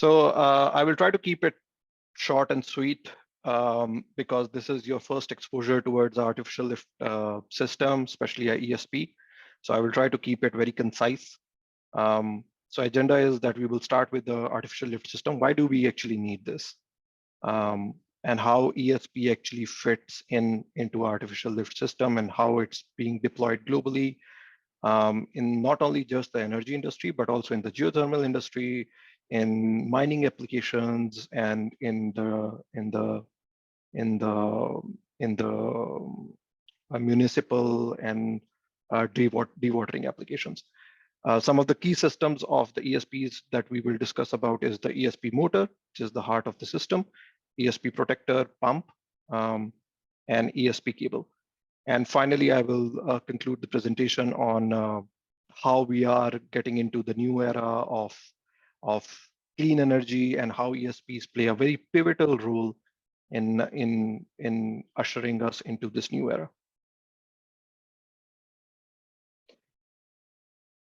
So I will try to keep it short and sweet because this is your first exposure towards the artificial lift system, especially a ESP. So I will try to keep it very concise. So agenda is that we will start with the artificial lift system. Why do we actually need this? And how ESP actually fits into artificial lift system and how it's being deployed globally in not only just the energy industry, but also in the geothermal industry, in mining applications, and in the municipal and dewatering applications. Some of the key systems of the ESPs that we will discuss about is the ESP motor, which is the heart of the system, ESP protector pump, and ESP cable. And finally, I will conclude the presentation on how we are getting into the new era of clean energy and how ESPs play a very pivotal role in ushering us into this new era.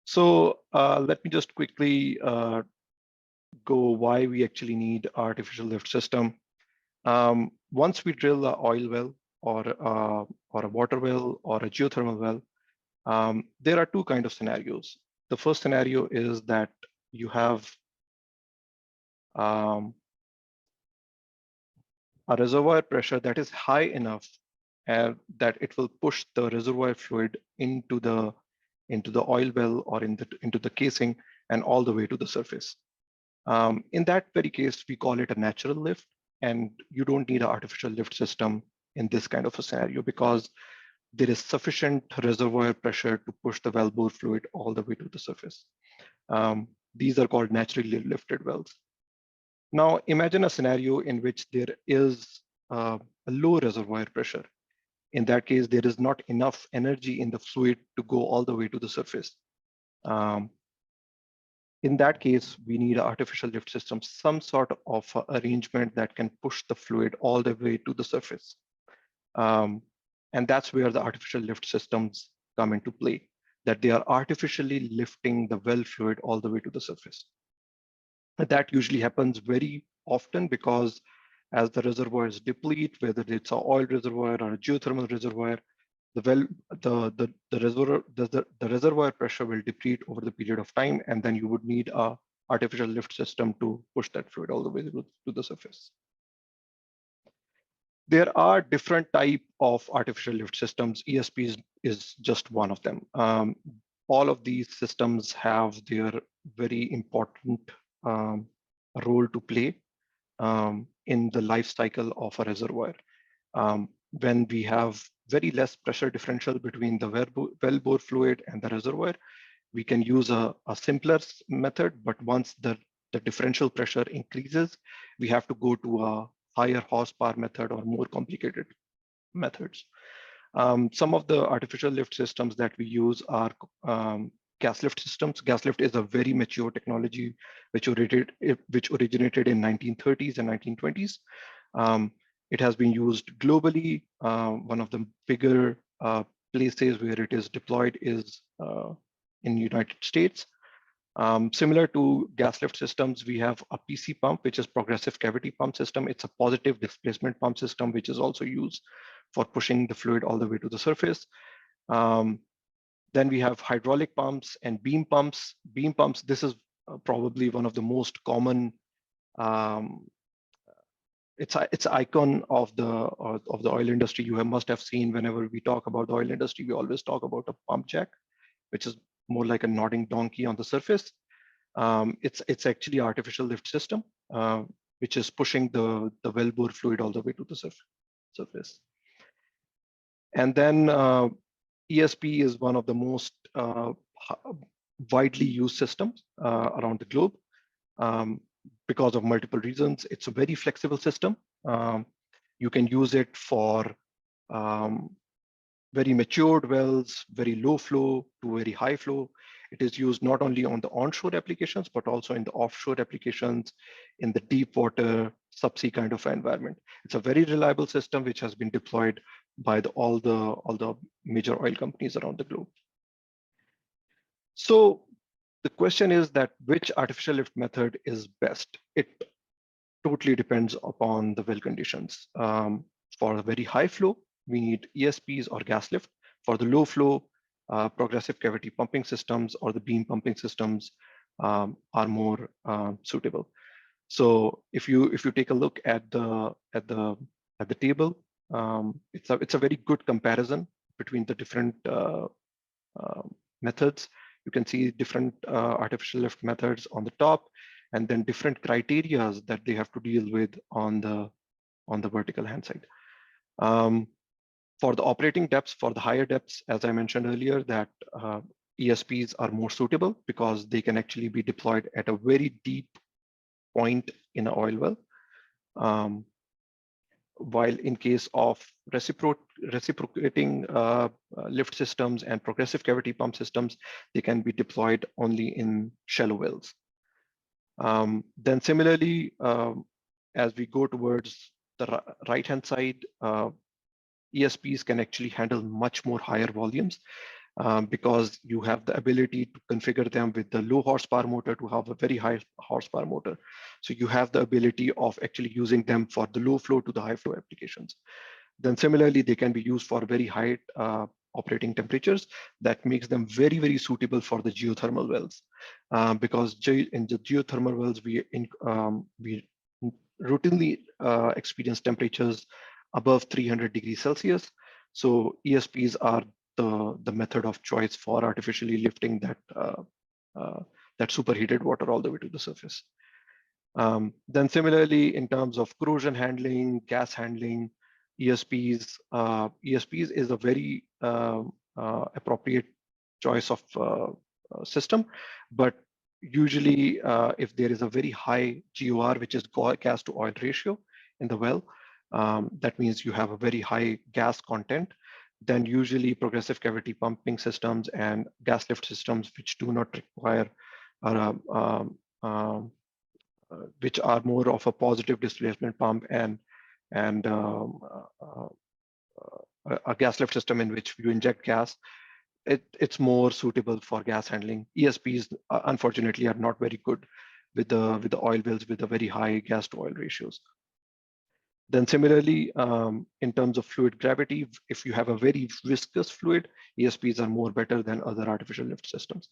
So let me just quickly go why we actually need artificial lift system. Once we drill an oil well or a water well or a geothermal well, there are two kinds of scenarios. The first scenario is that you have a reservoir pressure that is high enough that it will push the reservoir fluid into the oil well or into the casing and all the way to the surface. In that very case, we call it a natural lift, and you don't need an artificial lift system in this kind of a scenario because there is sufficient reservoir pressure to push the wellbore fluid all the way to the surface. These are called naturally lifted wells. Now, imagine a scenario in which there is a low reservoir pressure. In that case, there is not enough energy in the fluid to go all the way to the surface. In that case, we need an artificial lift system, some sort of arrangement that can push the fluid all the way to the surface. And that's where the artificial lift systems come into play, that they are artificially lifting the well fluid all the way to the surface. That usually happens very often because as the reservoirs deplete, whether it's an oil reservoir or a geothermal reservoir, the reservoir pressure will deplete over the period of time, and then you would need a artificial lift system to push that fluid all the way to the surface. There are different type of artificial lift systems. ESP is just one of them. All of these systems have their very important role to play in the life cycle of a reservoir. When we have very less pressure differential between the wellbore fluid and the reservoir, we can use a simpler method, but once the differential pressure increases, we have to go to a higher horsepower method or more complicated methods. Some of the artificial lift systems that we use are gas lift systems. Gas lift is a very mature technology which originated in 1930s and 1920s. It has been used globally. One of the bigger places where it is deployed is in the United States. Similar to gas lift systems, we have a PC pump, which is progressive cavity pump system. It's a positive displacement pump system, which is also used for pushing the fluid all the way to the surface. Then we have hydraulic pumps and beam pumps. Beam pumps, this is probably one of the most common. It's an icon of the oil industry. You must have seen whenever we talk about the oil industry, we always talk about a pump jack, which is more like a nodding donkey on the surface. It's actually artificial lift system, which is pushing the wellbore fluid all the way to the surface. And then ESP is one of the most widely used systems around the globe. Because of multiple reasons. It's a very flexible system. You can use it for very matured wells, very low flow to very high flow. It is used not only on the onshore applications, but also in the offshore applications, in the deep water, subsea kind of environment. It's a very reliable system which has been deployed by all the major oil companies around the globe. So The question is that which artificial lift method is best? It totally depends upon the well conditions. For a very high flow, we need ESPs or gas lift. For the low flow, progressive cavity pumping systems or the beam pumping systems are more suitable. So if you take a look at the table, it's a very good comparison between the different methods. You can see different artificial lift methods on the top, and then different criterias that they have to deal with on the vertical hand side. For the operating depths, for the higher depths, as I mentioned earlier, that ESPs are more suitable because they can actually be deployed at a very deep point in an oil well. While in case of reciprocating lift systems and progressive cavity pump systems, they can be deployed only in shallow wells. Then similarly, as we go towards the right-hand side, ESPs can actually handle much more higher volumes because you have the ability to configure them with the low horsepower motor to have a very high horsepower motor. So you have the ability of actually using them for the low flow to the high flow applications. Then similarly, they can be used for very high operating temperatures. That makes them very, very suitable for the geothermal wells because in the geothermal wells, we routinely experience temperatures above 300 degrees Celsius. So ESPs are the method of choice for artificially lifting that superheated water all the way to the surface. Then similarly, in terms of corrosion handling, gas handling, ESPs is a very appropriate choice of system. But usually, if there is a very high GOR, which is gas to oil ratio in the well, that means you have a very high gas content. Then usually progressive cavity pumping systems and gas lift systems, which do not require, which are more of a positive displacement pump and a gas lift system in which you inject gas, it's more suitable for gas handling. ESPs, unfortunately, are not very good with the oil wells with a very high gas to oil ratios. Then similarly, in terms of fluid gravity, if you have a very viscous fluid, ESPs are more better than other artificial lift systems.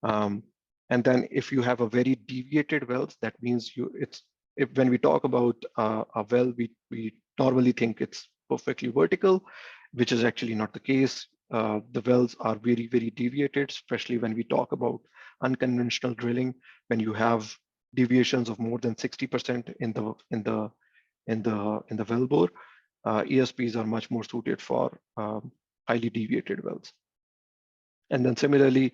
And then if you have a very deviated wells, that means when we talk about a well, we normally think it's perfectly vertical, which is actually not the case. The wells are very, very deviated, especially when we talk about unconventional drilling, when you have deviations of more than 60% in the well bore. ESPs are much more suited for highly deviated wells. And then similarly,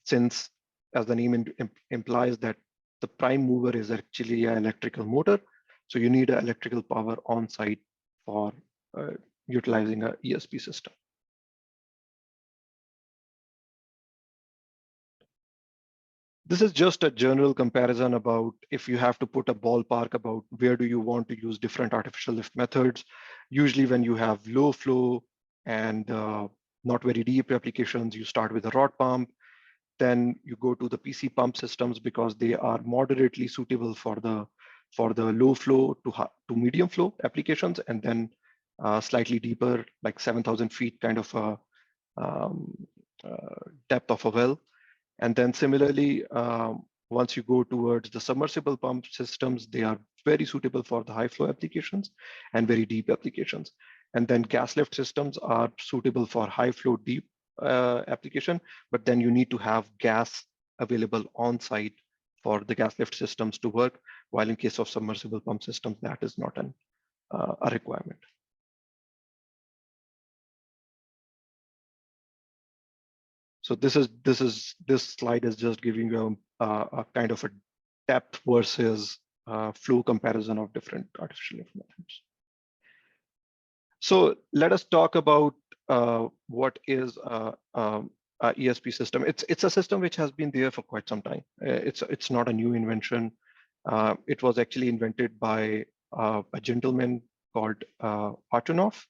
since as the name implies that the prime mover is actually an electrical motor, so you need an electrical power on site for utilizing an ESP system. This is just a general comparison about if you have to put a ballpark about where do you want to use different artificial lift methods. Usually when you have low flow and not very deep applications, you start with a rod pump. Then you go to the PC pump systems because they are moderately suitable for the low flow to medium flow applications, and then slightly deeper, like 7,000 feet kind of depth of a well. And then similarly, once you go towards the submersible pump systems, they are very suitable for the high flow applications and very deep applications. And then gas lift systems are suitable for high flow deep application, but then you need to have gas available on site for the gas lift systems to work, while in case of submersible pump systems, that is not a requirement. So this slide is just giving you a kind of a depth versus flow comparison of different artificial lift methods. So let us talk about what is a ESP system. It's a system which has been there for quite some time. It's not a new invention. It was actually invented by a gentleman called Artunov.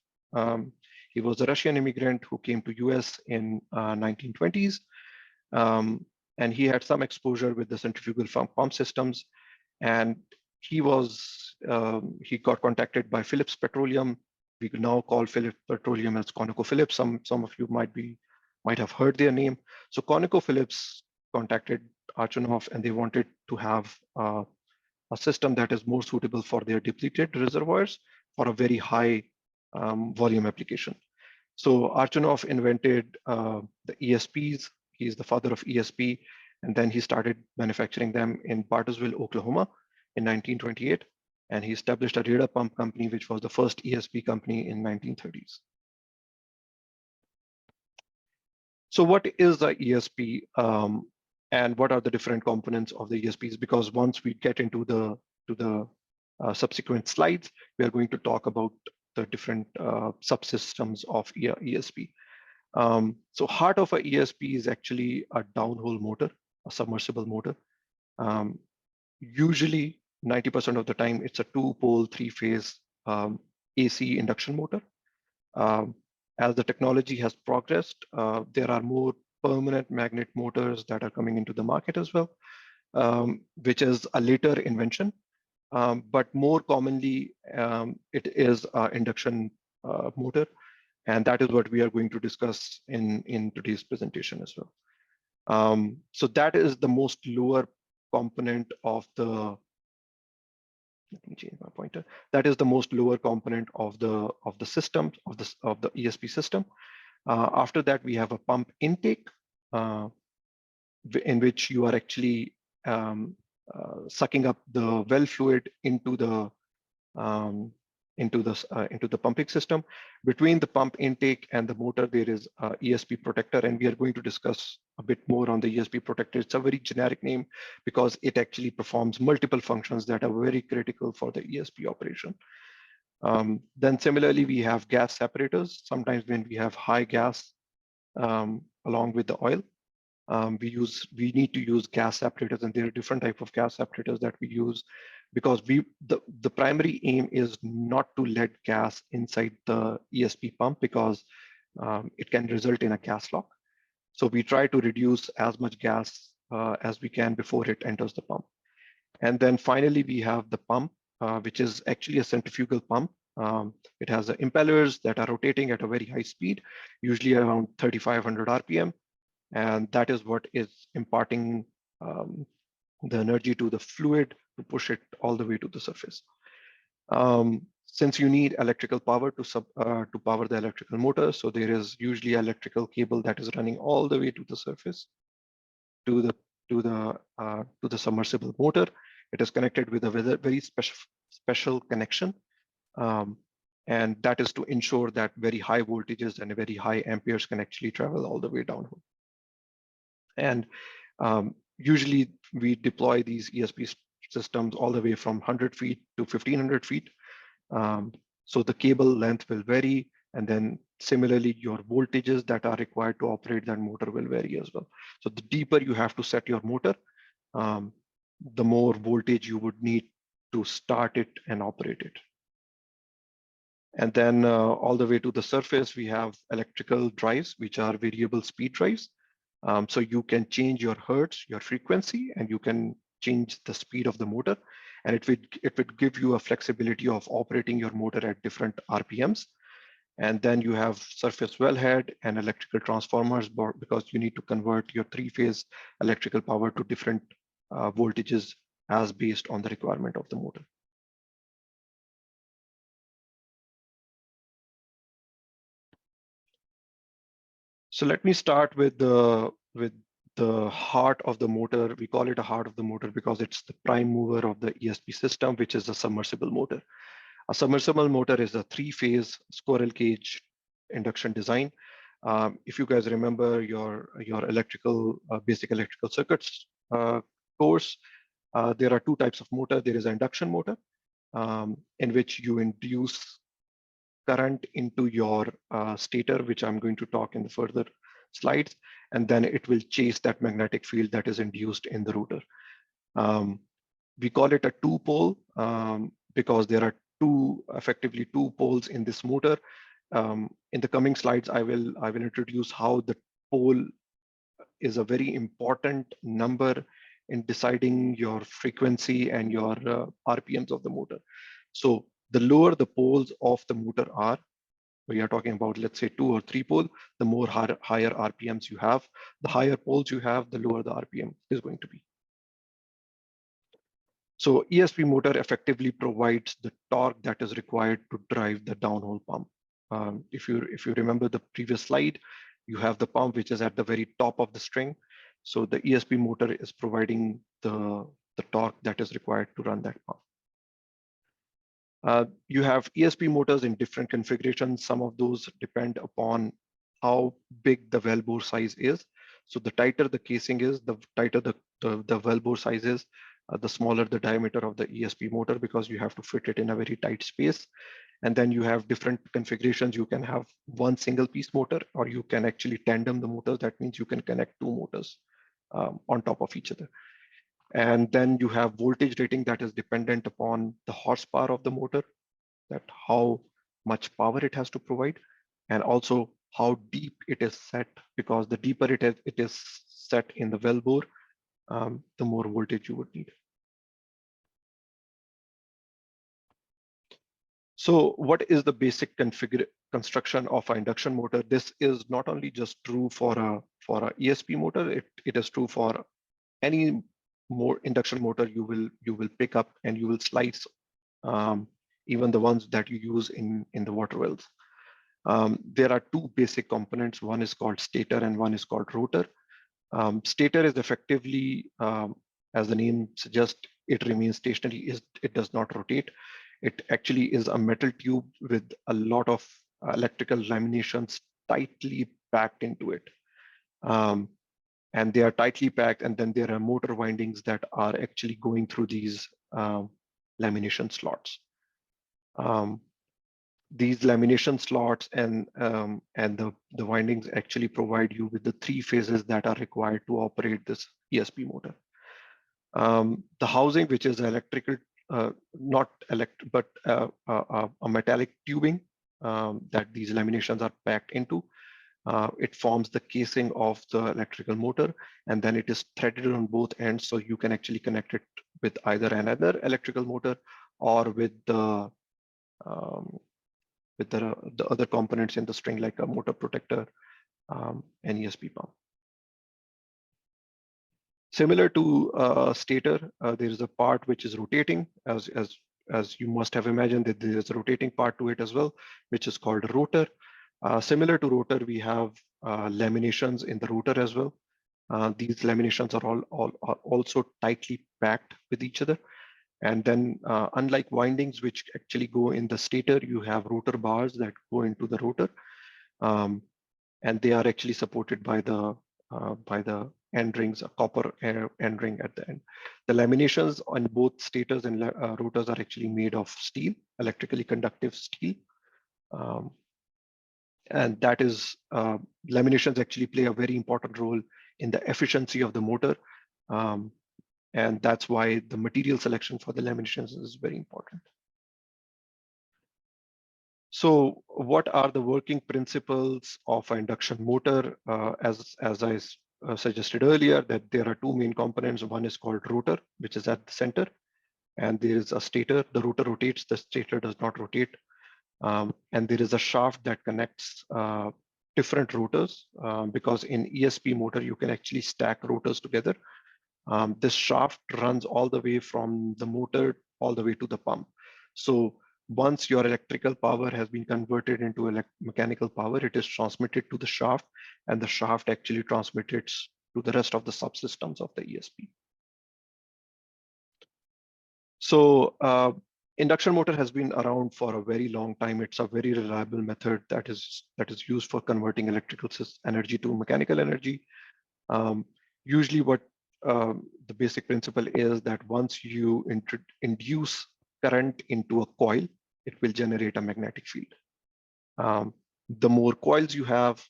He was a Russian immigrant who came to US in 1920s. and he had some exposure with the centrifugal pump systems. And he got contacted by Phillips Petroleum. We could now call Phillips Petroleum as ConocoPhillips. Some of you might have heard their name. So ConocoPhillips contacted Archonov, and they wanted to have a system that is more suitable for their depleted reservoirs for a very high volume application. So Archonov invented the ESPs. He's the father of ESP, and then he started manufacturing them in Bartlesville, Oklahoma in 1928. And he established a radar pump company, which was the first ESP company in 1930s. So what is the ESP, and what are the different components of the ESPs? Because once we get into the subsequent slides, we are going to talk about the different subsystems of ESP. So heart of a ESP is actually a downhole motor, a submersible motor. Usually 90% of the time, it's a 2-pole, 3-phase AC induction motor. As the technology has progressed, there are more permanent magnet motors that are coming into the market as well, which is a later invention. But more commonly, it is an induction motor. And that is what we are going to discuss in today's presentation as well. So that is the most lower component of the, let me change my pointer. That is the most lower component of the system, of the ESP system. After that, we have a pump intake, in which you are actually sucking up the well fluid into the pumping system. Between the pump intake and the motor, there is a ESP protector, and we are going to discuss a bit more on the ESP protector. It's a very generic name because it actually performs multiple functions that are very critical for the ESP operation. Then similarly, we have gas separators. Sometimes when we have high gas along with the oil, we need to use gas separators, and there are different types of gas separators that we use, because the primary aim is not to let gas inside the ESP pump, because it can result in a gas lock. So we try to reduce as much gas as we can before it enters the pump. And then finally, we have the pump, which is actually a centrifugal pump. It has the impellers that are rotating at a very high speed, usually around 3,500 RPM. And that is what is imparting the energy to the fluid to push it all the way to the surface. Since you need electrical power to power the electrical motor, so there is usually an electrical cable that is running all the way to the surface, to the submersible motor. It is connected with a very special connection, and that is to ensure that very high voltages and very high amperes can actually travel all the way downhole. And usually we deploy these ESP systems all the way from 100 feet to 1,500 feet. So the cable length will vary. And then similarly, your voltages that are required to operate that motor will vary as well. So the deeper you have to set your motor, the more voltage you would need to start it and operate it. And then all the way to the surface, we have electrical drives, which are variable speed drives. So you can change your hertz, your frequency, and you can change the speed of the motor. And it would give you a flexibility of operating your motor at different RPMs. And then you have surface wellhead and electrical transformers, because you need to convert your 3-phase electrical power to different voltages as based on the requirement of the motor. So let me start with the heart of the motor. We call it a heart of the motor because it's the prime mover of the ESP system, which is a submersible motor. A submersible motor is a 3-phase squirrel cage induction design. If you guys remember your electrical basic electrical circuits course, there are 2 types of motor. There is an induction motor, in which you induce current into your stator, which I'm going to talk in the further slides, and then it will chase that magnetic field that is induced in the rotor. We call it a 2-pole because there are effectively two poles in this motor. In the coming slides, I will introduce how the pole is a very important number in deciding your frequency and your RPMs of the motor. So the lower the poles of the motor are, we are talking about, let's say 2 or 3 pole, the more higher RPMs you have. The higher poles you have, the lower the RPM is going to be. So ESP motor effectively provides the torque that is required to drive the downhole pump. If you remember the previous slide, you have the pump which is at the very top of the string. So the ESP motor is providing the torque that is required to run that pump. You have ESP motors in different configurations. Some of those depend upon how big the well bore size is. So the tighter the casing is, the tighter the well bore size is, the smaller the diameter of the ESP motor, because you have to fit it in a very tight space. And then you have different configurations. You can have one single piece motor, or you can actually tandem the motors. That means you can connect two motors on top of each other. And then you have voltage rating that is dependent upon the horsepower of the motor, that how much power it has to provide, and also how deep it is set, because the deeper it is set in the well bore, the more voltage you would need. So what is the basic construction of an induction motor? This is not only just true for a ESP motor, it is true for any more induction motor you will pick up, and you will slice even the ones that you use in the water wells. There are two basic components. One is called stator and one is called rotor. Stator is effectively, as the name suggests, it remains stationary. It does not rotate. It actually is a metal tube with a lot of electrical laminations tightly packed into it. And they are tightly packed, and then there are motor windings that are actually going through these lamination slots. These lamination slots and the windings actually provide you with the three phases that are required to operate this ESP motor. The housing, which is electrical, not electric, but a metallic tubing that these laminations are packed into. It forms the casing of the electrical motor, and then it is threaded on both ends, so you can actually connect it with either another electrical motor or with the other components in the string, like a motor protector, and ESP pump. Similar to stator, there is a part which is rotating, as you must have imagined that there is a rotating part to it as well, which is called a rotor. Similar to rotor, we have laminations in the rotor as well. These laminations are also tightly packed with each other. And then unlike windings, which actually go in the stator, you have rotor bars that go into the rotor. And they are actually supported by the end rings, a copper end ring at the end. The laminations on both stators and rotors are actually made of steel, electrically conductive steel. And that is, laminations actually play a very important role in the efficiency of the motor. And that's why the material selection for the laminations is very important. So what are the working principles of an induction motor? As I suggested earlier, that there are two main components. One is called rotor, which is at the center, and there is a stator. The rotor rotates, the stator does not rotate. And there is a shaft that connects different rotors, because in ESP motor, you can actually stack rotors together. This shaft runs all the way from the motor all the way to the pump. So once your electrical power has been converted into mechanical power, it is transmitted to the shaft, and the shaft actually transmits to the rest of the subsystems of the ESP. So induction motor has been around for a very long time. It's a very reliable method that is used for converting electrical energy to mechanical energy. Usually what the basic principle is that once you induce current into a coil, it will generate a magnetic field. The more coils you have,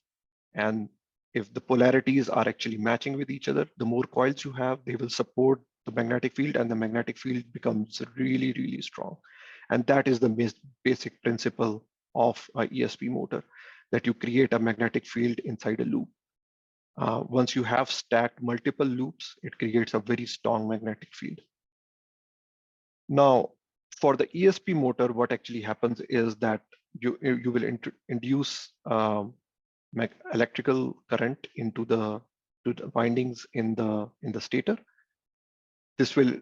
and if the polarities are actually matching with each other, the more coils you have, they will support the magnetic field, and the magnetic field becomes really, really strong. And that is the basic principle of a ESP motor, that you create a magnetic field inside a loop. Once you have stacked multiple loops, it creates a very strong magnetic field. Now, for the ESP motor, what actually happens is that you will induce electrical current into the windings in the stator. This will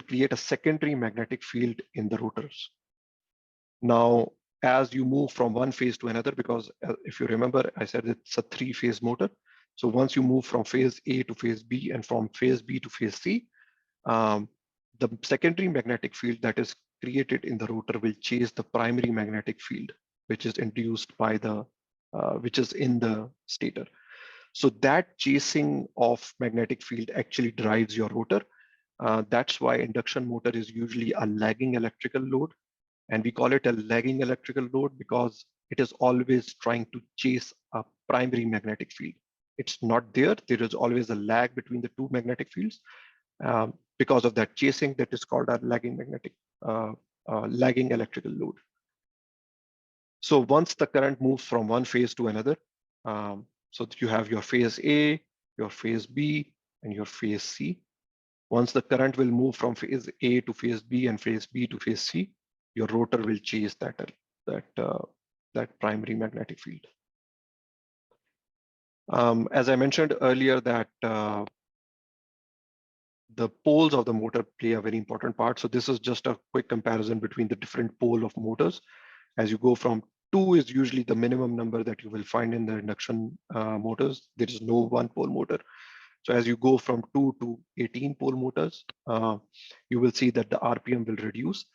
create a secondary magnetic field in the rotors. Now, as you move from one phase to another, because if you remember, I said it's a three-phase motor. So once you move from phase A to phase B and from phase B to phase C, the secondary magnetic field that is created in the rotor will chase the primary magnetic field, which is induced by which is in the stator. So that chasing of magnetic field actually drives your rotor. That's why induction motor is usually a lagging electrical load. And we call it a lagging electrical load because it is always trying to chase a primary magnetic field. It's not there. There is always a lag between the two magnetic fields. Because of that chasing, that is called a lagging electrical load. So once the current moves from one phase to another, so you have your phase A, your phase B, and your phase C. Once the current will move from phase A to phase B and phase B to phase C, your rotor will chase that primary magnetic field. As I mentioned earlier, that the poles of the motor play a very important part. So this is just a quick comparison between the different pole of motors. As you go from 2 is usually the minimum number that you will find in the induction motors. There is no one pole motor. So as you go from 2 to 18 pole motors, you will see that the RPM will reduce.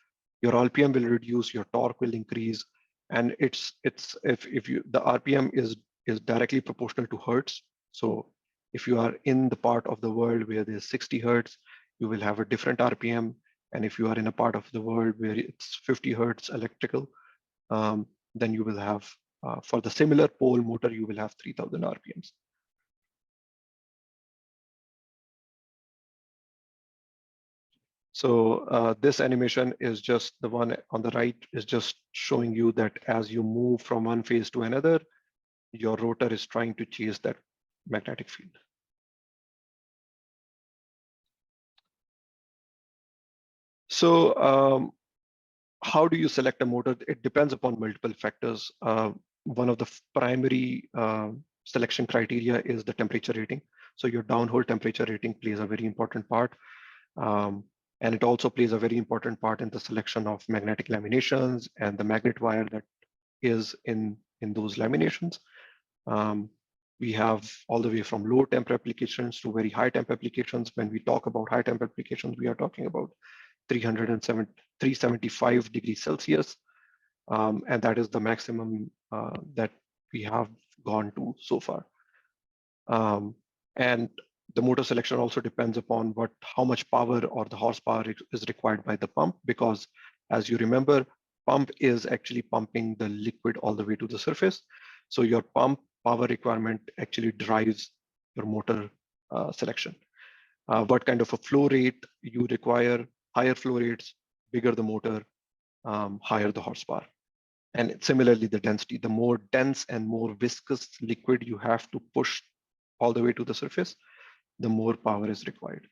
Your RPM will reduce, your torque will increase, and if the RPM is directly proportional to hertz. So if you are in the part of the world where there's 60 hertz, you will have a different RPM. And if you are in a part of the world where it's 50 hertz electrical, then you will have, for the similar pole motor, you will have 3000 RPMs. So this animation is just the one on the right is just showing you that as you move from one phase to another, your rotor is trying to chase that magnetic field. So how do you select a motor? It depends upon multiple factors. One of the primary selection criteria is the temperature rating. So your downhole temperature rating plays a very important part. And it also plays a very important part in the selection of magnetic laminations and the magnet wire that is in those laminations. We have all the way from low temp applications to very high temp applications. When we talk about high temp applications, we are talking about 375 degrees Celsius. And that is the maximum that we have gone to so far. And the motor selection also depends upon how much power or the horsepower is required by the pump, because as you remember, pump is actually pumping the liquid all the way to the surface. So your pump power requirement actually drives your motor selection. What kind of a flow rate you require, higher flow rates, bigger the motor, higher the horsepower. And similarly, the density, the more dense and more viscous liquid you have to push all the way to the surface, the more power is required.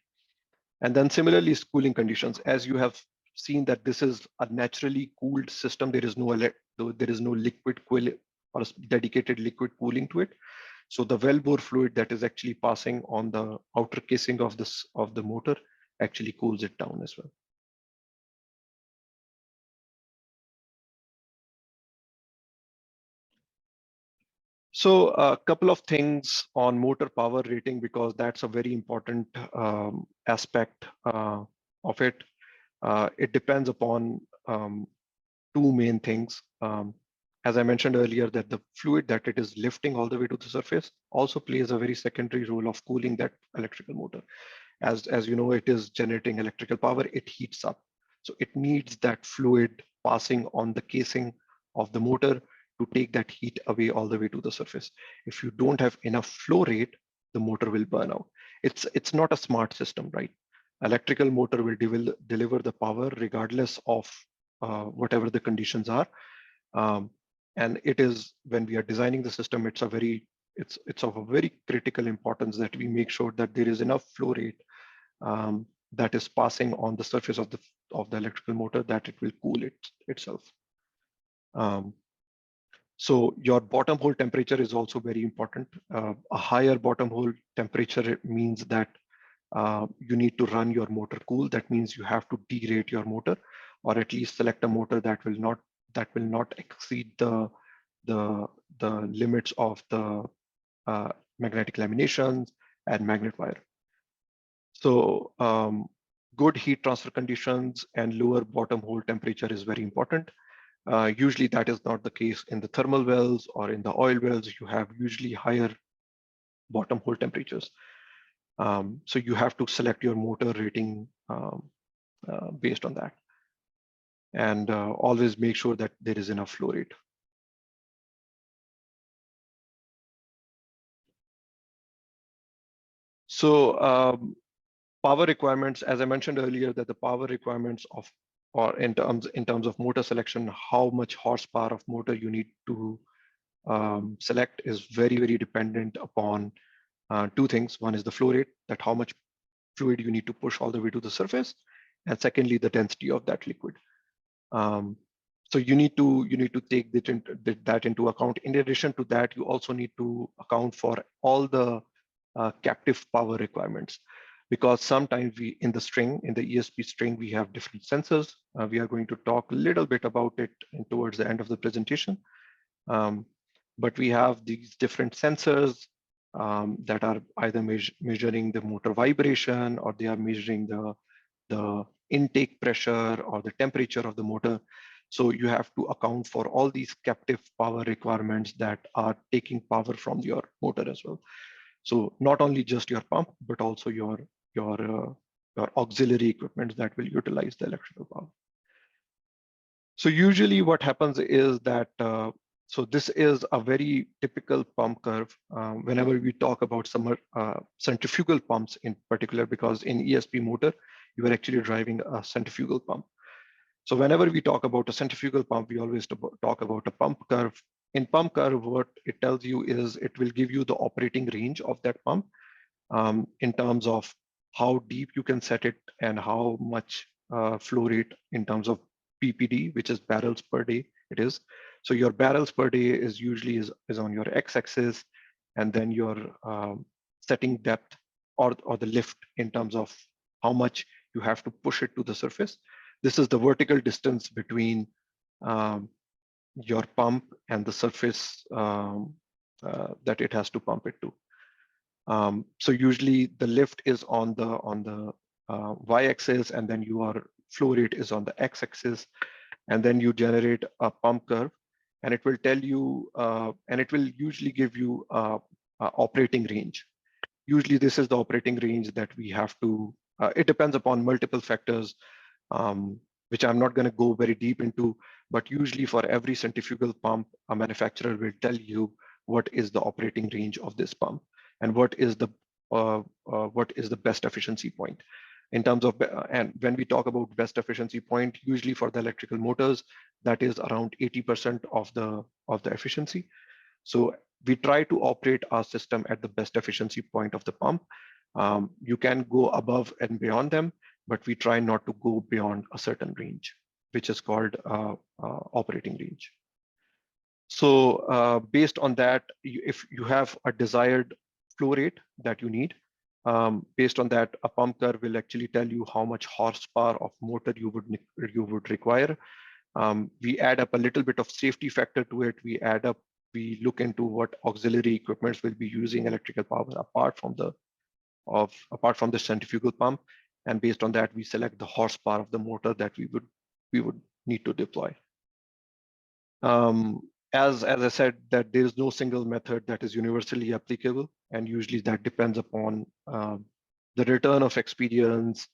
And then similarly, cooling conditions. As you have seen that this is a naturally cooled system, there is no liquid cool or a dedicated liquid cooling to it. So the wellbore fluid that is actually passing on the outer casing of the motor actually cools it down as well. So a couple of things on motor power rating, because that's a very important aspect of it. It depends upon two main things. As I mentioned earlier, that the fluid that it is lifting all the way to the surface also plays a very secondary role of cooling that electrical motor. As you know, it is generating electrical power, it heats up. So it needs that fluid passing on the casing of the motor to take that heat away all the way to the surface. If you don't have enough flow rate, the motor will burn out. It's not a smart system, right? Electrical motor will deliver the power regardless of whatever the conditions are. And it is, when we are designing the system, it's a very it's of a very critical importance that we make sure that there is enough flow rate that is passing on the surface of the electrical motor that it will cool itself. So your bottom hole temperature is also very important. A higher bottom hole temperature means that you need to run your motor cool. That means you have to derate your motor, or at least select a motor that will not exceed the limits of the magnetic laminations and magnet wire. So good heat transfer conditions and lower bottom hole temperature is very important. Usually that is not the case in the thermal wells or in the oil wells. You have usually higher bottom hole temperatures. So you have to select your motor rating based on that. And always make sure that there is enough flow rate. So power requirements, as I mentioned earlier, that the power requirements of, or in terms of motor selection, how much horsepower of motor you need to select is very, very dependent upon two things. One is the flow rate, that how much fluid you need to push all the way to the surface, and secondly, the density of that liquid. So you need to take that into account. In addition to that, you also need to account for all the captive power requirements, because sometimes in the ESP string, we have different sensors. We are going to talk a little bit about it towards the end of the presentation. But we have these different sensors that are either measuring the motor vibration, or they are measuring the intake pressure or the temperature of the motor. So you have to account for all these captive power requirements that are taking power from your motor as well. So not only just your pump, but also your auxiliary equipment that will utilize the electrical power. So usually what happens is that, so this is a very typical pump curve whenever we talk about centrifugal pumps in particular, because in ESP motor, you are actually driving a centrifugal pump. So whenever we talk about a centrifugal pump, we always talk about a pump curve. In pump curve, what it tells you is it will give you the operating range of that pump in terms of how deep you can set it and how much flow rate in terms of BPD, which is barrels per day it is. So your barrels per day is usually is on your x-axis, and then your setting depth or the lift in terms of how much you have to push it to the surface. This is the vertical distance between your pump and the surface that it has to pump it to. So usually the lift is on the y-axis, and then your flow rate is on the x-axis, and then you generate a pump curve, and it will tell you, and it will usually give you a operating range. Usually this is the operating range that we have to, it depends upon multiple factors, which I'm not going to go very deep into, but usually for every centrifugal pump, a manufacturer will tell you what is the operating range of this pump and what is the best efficiency point. In terms of, and when we talk about best efficiency point, usually for the electrical motors, that is around 80% of the efficiency. So we try to operate our system at the best efficiency point of the pump. You can go above and beyond them, but we try not to go beyond a certain range, which is called operating range. So based on that, if you have a desired flow rate that you need, based on that, a pump curve will actually tell you how much horsepower of motor you would require. We add up a little bit of safety factor to it. We look into what auxiliary equipments will be using electrical power apart from the centrifugal pump, and based on that, we select the horsepower of the motor that we would need to deploy. As I said, that there is no single method that is universally applicable, and usually that depends upon the return of experience,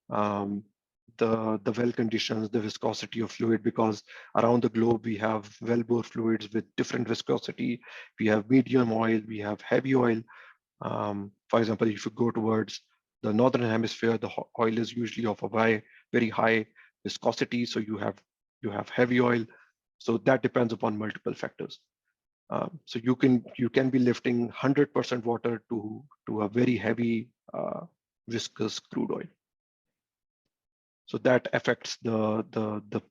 the well conditions, the viscosity of fluid, because around the globe we have wellbore fluids with different viscosity. We have medium oil, we have heavy oil. For example, if you go towards the northern hemisphere, the oil is usually of a very high viscosity, so you have heavy oil. So that depends upon multiple factors. So you can be lifting 100% water to a very heavy viscous crude oil. So that affects the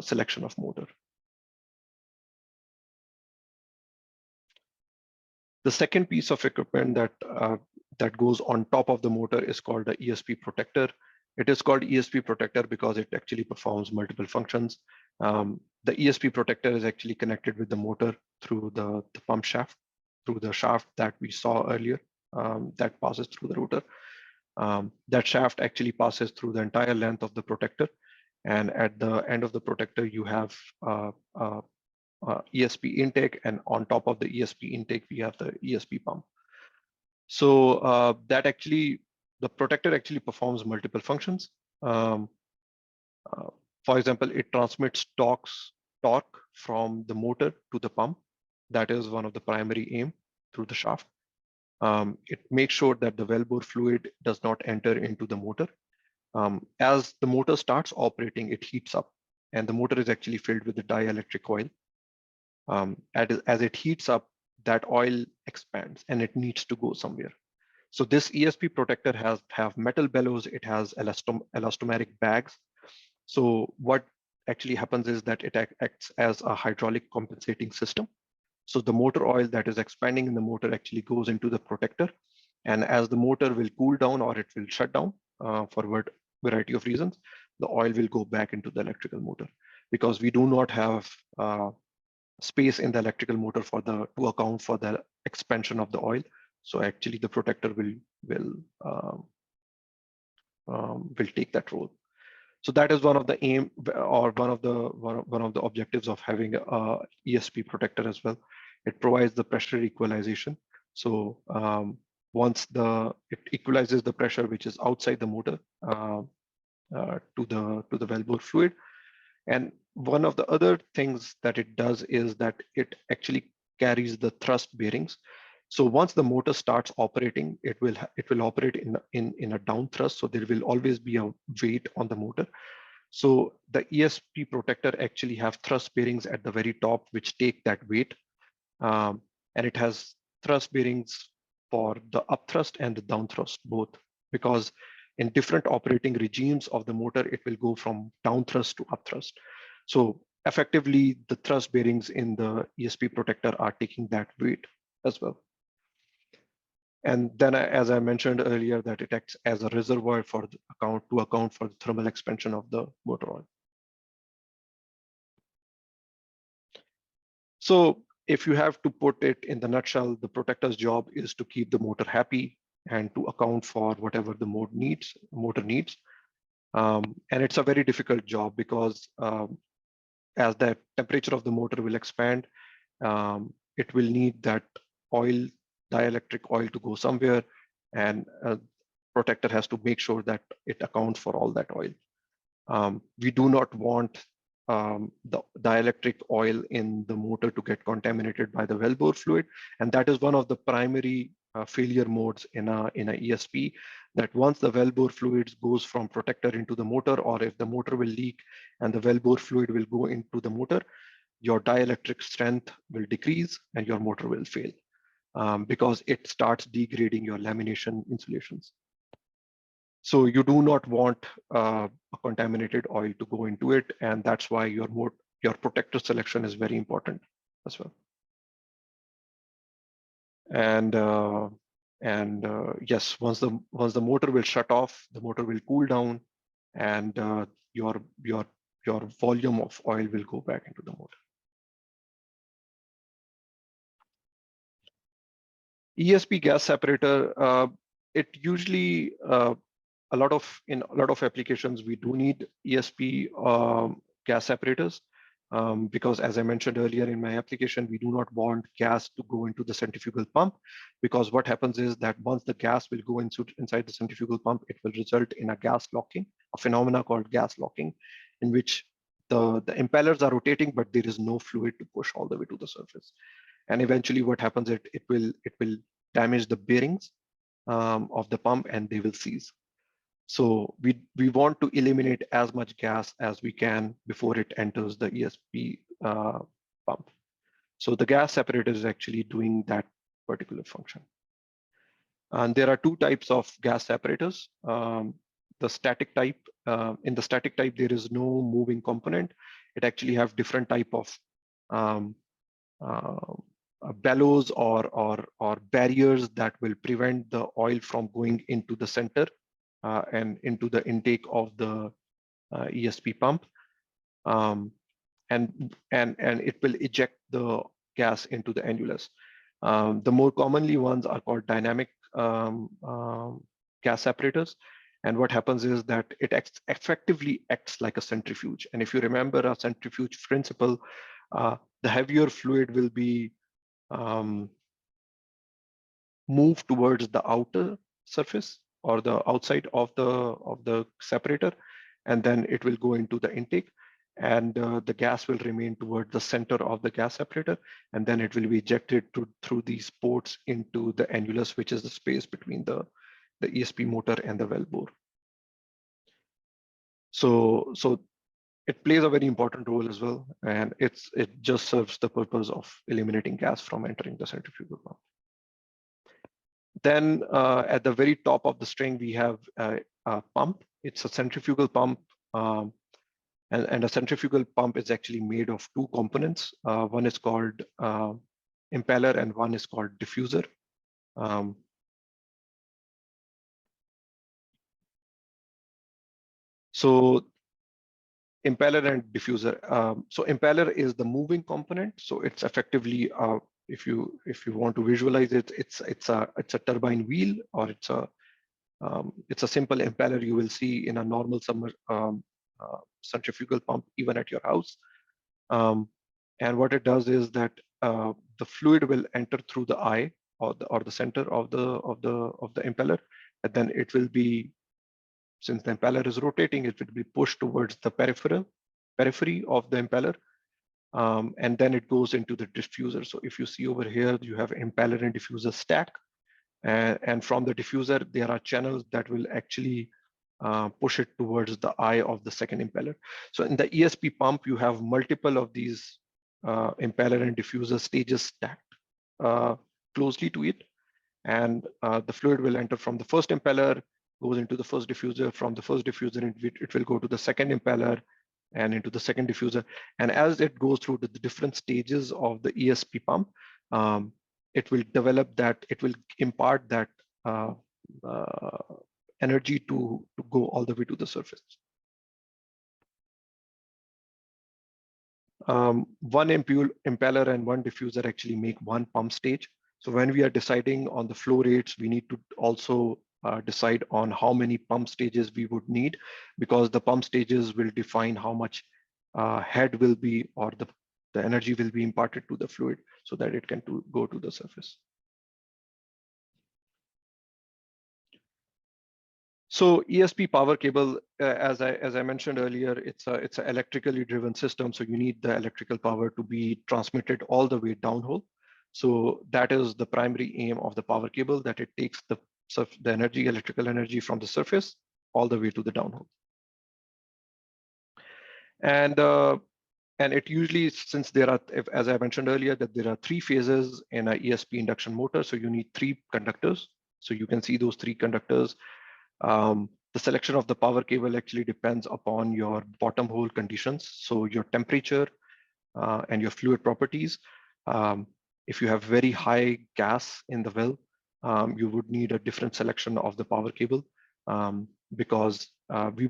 selection of motor. The second piece of equipment that goes on top of the motor is called the ESP protector. It is called ESP protector because it actually performs multiple functions. The ESP protector is actually connected with the motor through the pump shaft, through the shaft that we saw earlier that passes through the rotor. That shaft actually passes through the entire length of the protector. And at the end of the protector, you have ESP intake, and on top of the ESP intake, we have the ESP pump. So the protector actually performs multiple functions. For example, it transmits torque from the motor to the pump. That is one of the primary aim through the shaft. It makes sure that the wellbore fluid does not enter into the motor. As the motor starts operating, it heats up, and the motor is actually filled with the dielectric oil. As it heats up, that oil expands and it needs to go somewhere. So this ESP protector have metal bellows, it has elastomeric bags. So what actually happens is that it acts as a hydraulic compensating system. So the motor oil that is expanding in the motor actually goes into the protector. And as the motor will cool down or it will shut down for a variety of reasons, the oil will go back into the electrical motor, because we do not have space in the electrical motor to account for the expansion of the oil. So actually the protector will take that role. So that is one of the aim, or one of the objectives of having a ESP protector as well. It provides the pressure equalization. So once it equalizes the pressure which is outside the motor to the wellbore fluid. And one of the other things that it does is that it actually carries the thrust bearings. So once the motor starts operating, it will operate in a down thrust. So there will always be a weight on the motor. So the ESP protector actually have thrust bearings at the very top, which take that weight. And it has thrust bearings for the up thrust and the down thrust both, because in different operating regimes of the motor, it will go from down thrust to up thrust. So effectively, the thrust bearings in the ESP protector are taking that weight as well. And then, as I mentioned earlier, that it acts as a reservoir to account for the thermal expansion of the motor oil. So if you have to put it in the nutshell, the protector's job is to keep the motor happy and to account for whatever the motor needs. And it's a very difficult job because as the temperature of the motor will expand, it will need that dielectric oil to go somewhere, and protector has to make sure that it accounts for all that oil. We do not want the dielectric oil in the motor to get contaminated by the wellbore fluid, and that is one of the primary failure modes in a ESP, that once the wellbore fluids goes from protector into the motor, or if the motor will leak and the wellbore fluid will go into the motor, your dielectric strength will decrease and your motor will fail because it starts degrading your lamination insulations. So you do not want a contaminated oil to go into it, and that's why your protector selection is very important as well. And yes, once the motor will shut off, the motor will cool down, and your volume of oil will go back into the motor. ESP gas separator, it usually in a lot of applications we do need ESP gas separators. Because as I mentioned earlier in my application, we do not want gas to go into the centrifugal pump, because what happens is that once the gas will go inside the centrifugal pump, it will result in a gas locking, a phenomena called gas locking, in which the impellers are rotating, but there is no fluid to push all the way to the surface. And eventually what happens is it will damage the bearings of the pump and they will seize. So we want to eliminate as much gas as we can before it enters the ESP pump. So the gas separator is actually doing that particular function. And there are two types of gas separators. The static type, in the static type, there is no moving component. It actually have different type of um, uh, bellows or barriers that will prevent the oil from going into the center and into the intake of the ESP pump. Um, and it will eject the gas into the annulus. The more commonly ones are called dynamic gas separators. And what happens is that it effectively acts like a centrifuge. And if you remember a centrifuge principle, the heavier fluid will be moved towards the outer surface or the outside of the separator, and then it will go into the intake, and the gas will remain toward the center of the gas separator, and then it will be ejected through these ports into the annulus, which is the space between the ESP motor and the well bore. So it plays a very important role as well, and it just serves the purpose of eliminating gas from entering the centrifugal pump. Then at the very top of the string, we have a pump. It's a centrifugal pump. And a centrifugal pump is actually made of two components. One is called impeller and one is called diffuser. So impeller and diffuser. So impeller is the moving component. So it's effectively, if you want to visualize it, it's a turbine wheel, or it's a simple impeller you will see in a normal centrifugal pump, even at your house. And what it does is that the fluid will enter through the eye or the center of the impeller, and then it will be, since the impeller is rotating, it will be pushed towards the periphery of the impeller, and then it goes into the diffuser. So if you see over here, you have impeller and diffuser stack, and from the diffuser, there are channels that will actually push it towards the eye of the second impeller. So in the ESP pump, you have multiple of these impeller and diffuser stages stacked closely to it. And the fluid will enter from the first impeller, goes into the first diffuser. From the first diffuser, it will go to the second impeller and into the second diffuser. And as it goes through the different stages of the ESP pump, it will develop that, it will impart that energy to go all the way to the surface. One impeller and one diffuser actually make one pump stage. So when we are deciding on the flow rates, we need to also decide on how many pump stages we would need, because the pump stages will define how much head will be, or the energy will be imparted to the fluid so that it can go to the surface. So ESP power cable, as I mentioned earlier, it's an electrically driven system. So you need the electrical power to be transmitted all the way downhole. So that is the primary aim of the power cable, that it takes the energy, electrical energy from the surface all the way to the downhole. And it usually, since there are, as I mentioned earlier, that there are three phases in a ESP induction motor, so you need three conductors. So you can see those three conductors. The selection of the power cable actually depends upon your bottom hole conditions, so your temperature and your fluid properties. If you have very high gas in the well, you would need a different selection of the power cable, because we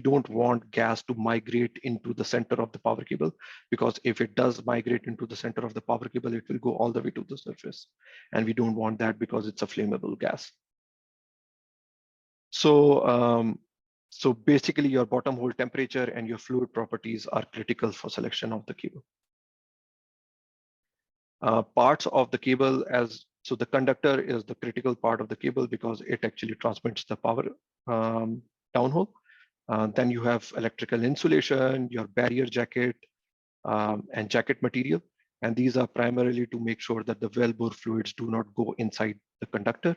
don't want gas to migrate into the center of the power cable, because if it does migrate into the center of the power cable, it will go all the way to the surface, and we don't want that because it's a flammable gas. So so basically your bottom hole temperature and your fluid properties are critical for selection of the cable. Parts of the cable, so the conductor is the critical part of the cable because it actually transmits the power downhole. Then you have electrical insulation, your barrier jacket, and jacket material. And these are primarily to make sure that the wellbore fluids do not go inside the conductor.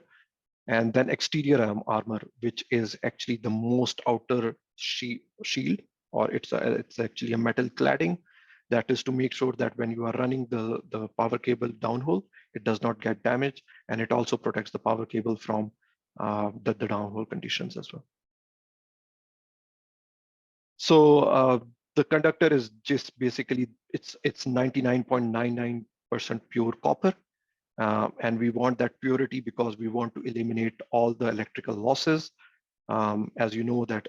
And then exterior armor, which is actually the most outer shield, or it's actually a metal cladding That is to make sure that when you are running the power cable downhole, it does not get damaged, and it also protects the power cable from the downhole conditions as well. So the conductor is just basically, it's 99.99% pure copper. And we want that purity because we want to eliminate all the electrical losses. As you know that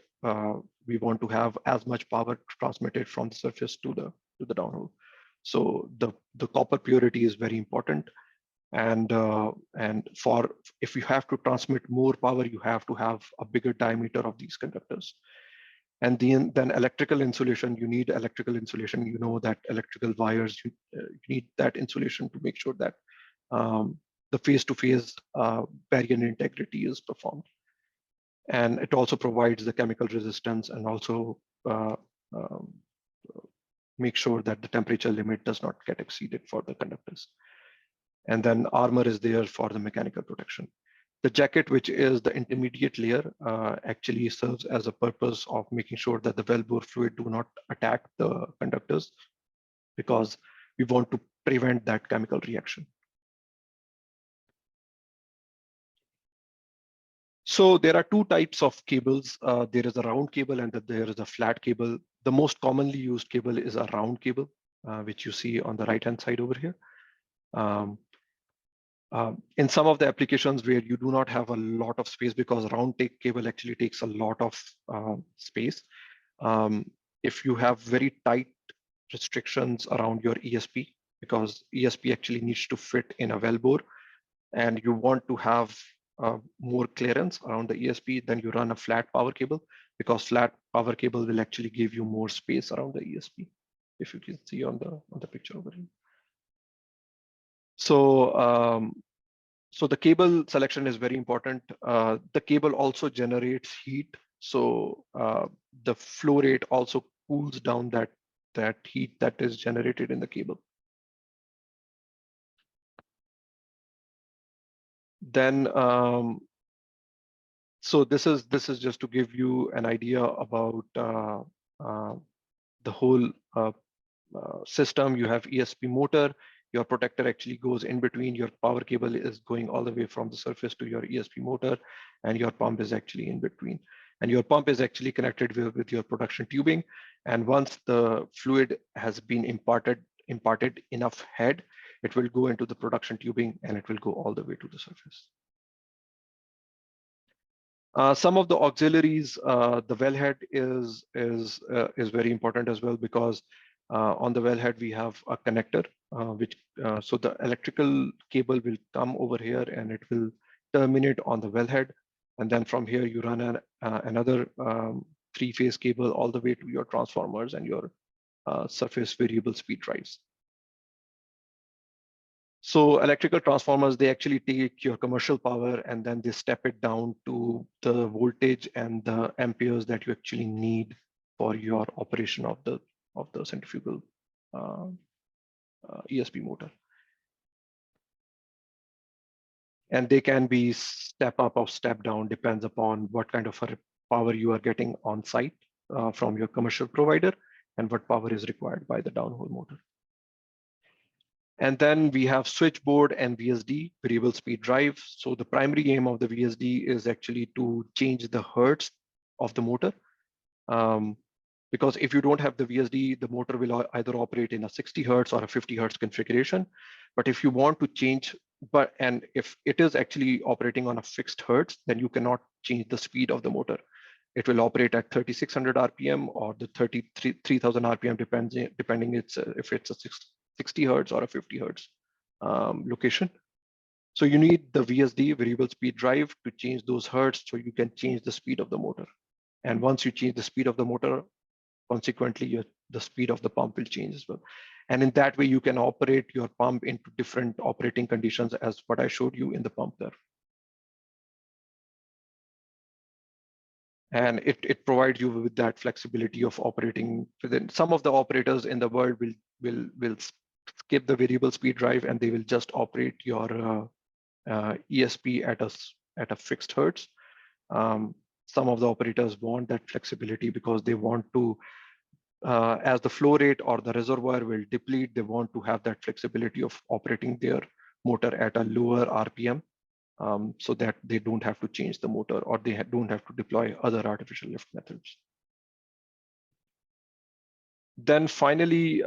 we want to have as much power transmitted from the surface to the downhole. So the copper purity is very important. And if you have to transmit more power, you have to have a bigger diameter of these conductors. And then electrical insulation, you need electrical insulation. You know that electrical wires, you need that insulation to make sure that the face-to-face barrier integrity is performed. And it also provides the chemical resistance, and also make sure that the temperature limit does not get exceeded for the conductors. And then armor is there for the mechanical protection. The jacket, which is the intermediate layer, actually serves as a purpose of making sure that the wellbore fluid do not attack the conductors, because we want to prevent that chemical reaction. So there are two types of cables. There is a round cable and there is a flat cable. The most commonly used cable is a round cable, which you see on the right-hand side over here. In some of the applications where you do not have a lot of space, because round cable actually takes a lot of space. If you have very tight restrictions around your ESP, because ESP actually needs to fit in a wellbore, and you want to have more clearance around the ESP, then you run a flat power cable, because flat power cable will actually give you more space around the ESP, if you can see on the picture over here. So so the cable selection is very important. The cable also generates heat, so the flow rate also cools down that heat that is generated in the cable. Then so this is just to give you an idea about the whole system. You have ESP motor. Your protector actually goes in between. Your power cable is going all the way from the surface to your ESP motor, and your pump is actually in between. And your pump is actually connected with your production tubing. And once the fluid has been imparted enough head, it will go into the production tubing, and it will go all the way to the surface. Some of the auxiliaries, the wellhead is very important as well, because on the wellhead we have a connector, so the electrical cable will come over here and it will terminate on the wellhead, and then from here you run another three-phase cable all the way to your transformers and your surface variable speed drives. So electrical transformers, they actually take your commercial power and then they step it down to the voltage and the amperes that you actually need for your operation of the centrifugal ESP motor. And they can be step up or step down, depends upon what kind of power you are getting on site from your commercial provider and what power is required by the downhole motor. And then we have switchboard and VSD, variable speed drive. So the primary aim of the VSD is actually to change the hertz of the motor. Because if you don't have the VSD, the motor will either operate in a 60 hertz or a 50 hertz configuration. But if you want to change, and if it is actually operating on a fixed hertz, then you cannot change the speed of the motor. It will operate at 3600 RPM or the 3000 RPM, depending if it's a 60 hertz or a 50 hertz location. So you need the VSD, variable speed drive, to change those hertz so you can change the speed of the motor. And once you change the speed of the motor, consequently, the speed of the pump will change as well. And in that way, you can operate your pump into different operating conditions, as what I showed you in the pump curve. And it provides you with that flexibility of operating within. Some of the operators in the world will skip the variable speed drive, and they will just operate your ESP at a fixed hertz. Some of the operators want that flexibility because they want to as the flow rate or the reservoir will deplete, they want to have that flexibility of operating their motor at a lower RPM, so that they don't have to change the motor, or they don't have to deploy other artificial lift methods. Then finally,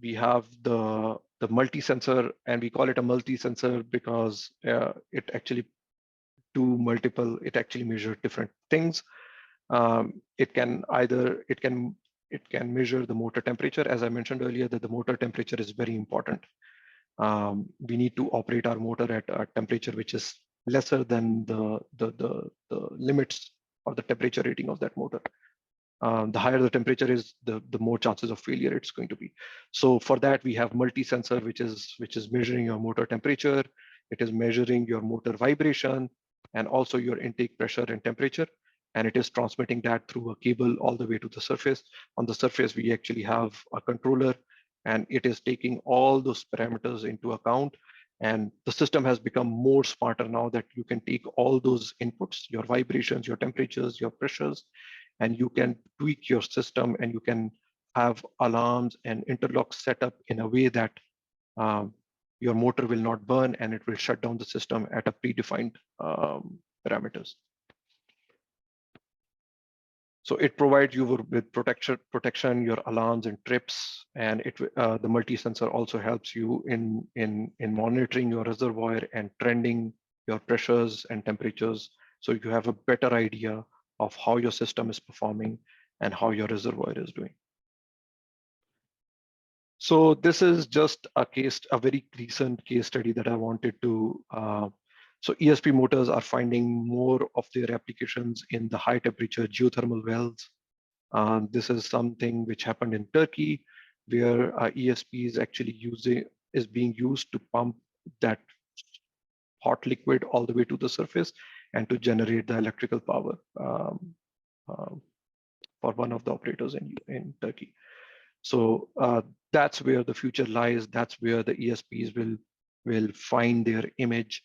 we have the multi-sensor, and we call it a multi-sensor because it actually measure different things. It can measure the motor temperature. As I mentioned earlier, that the motor temperature is very important. We need to operate our motor at a temperature which is lesser than the limits or the temperature rating of that motor. The higher the temperature is, the more chances of failure it's going to be. So for that, we have multi-sensor, which is measuring your motor temperature. It is measuring your motor vibration and also your intake pressure and temperature. And it is transmitting that through a cable all the way to the surface. On the surface, we actually have a controller, and it is taking all those parameters into account. And the system has become more smarter now that you can take all those inputs, your vibrations, your temperatures, your pressures, and you can tweak your system, and you can have alarms and interlocks set up in a way that your motor will not burn, and it will shut down the system at a predefined parameters. So it provides you with protection, your alarms and trips, and the multi-sensor also helps you in monitoring your reservoir and trending your pressures and temperatures, so you have a better idea of how your system is performing and how your reservoir is doing. So this is just a very recent case study that I wanted to. So ESP motors are finding more of their applications in the high temperature geothermal wells. This is something which happened in Turkey, where ESP is being used to pump that hot liquid all the way to the surface and to generate the electrical power for one of the operators in Turkey. So that's where the future lies. That's where the ESPs will find their image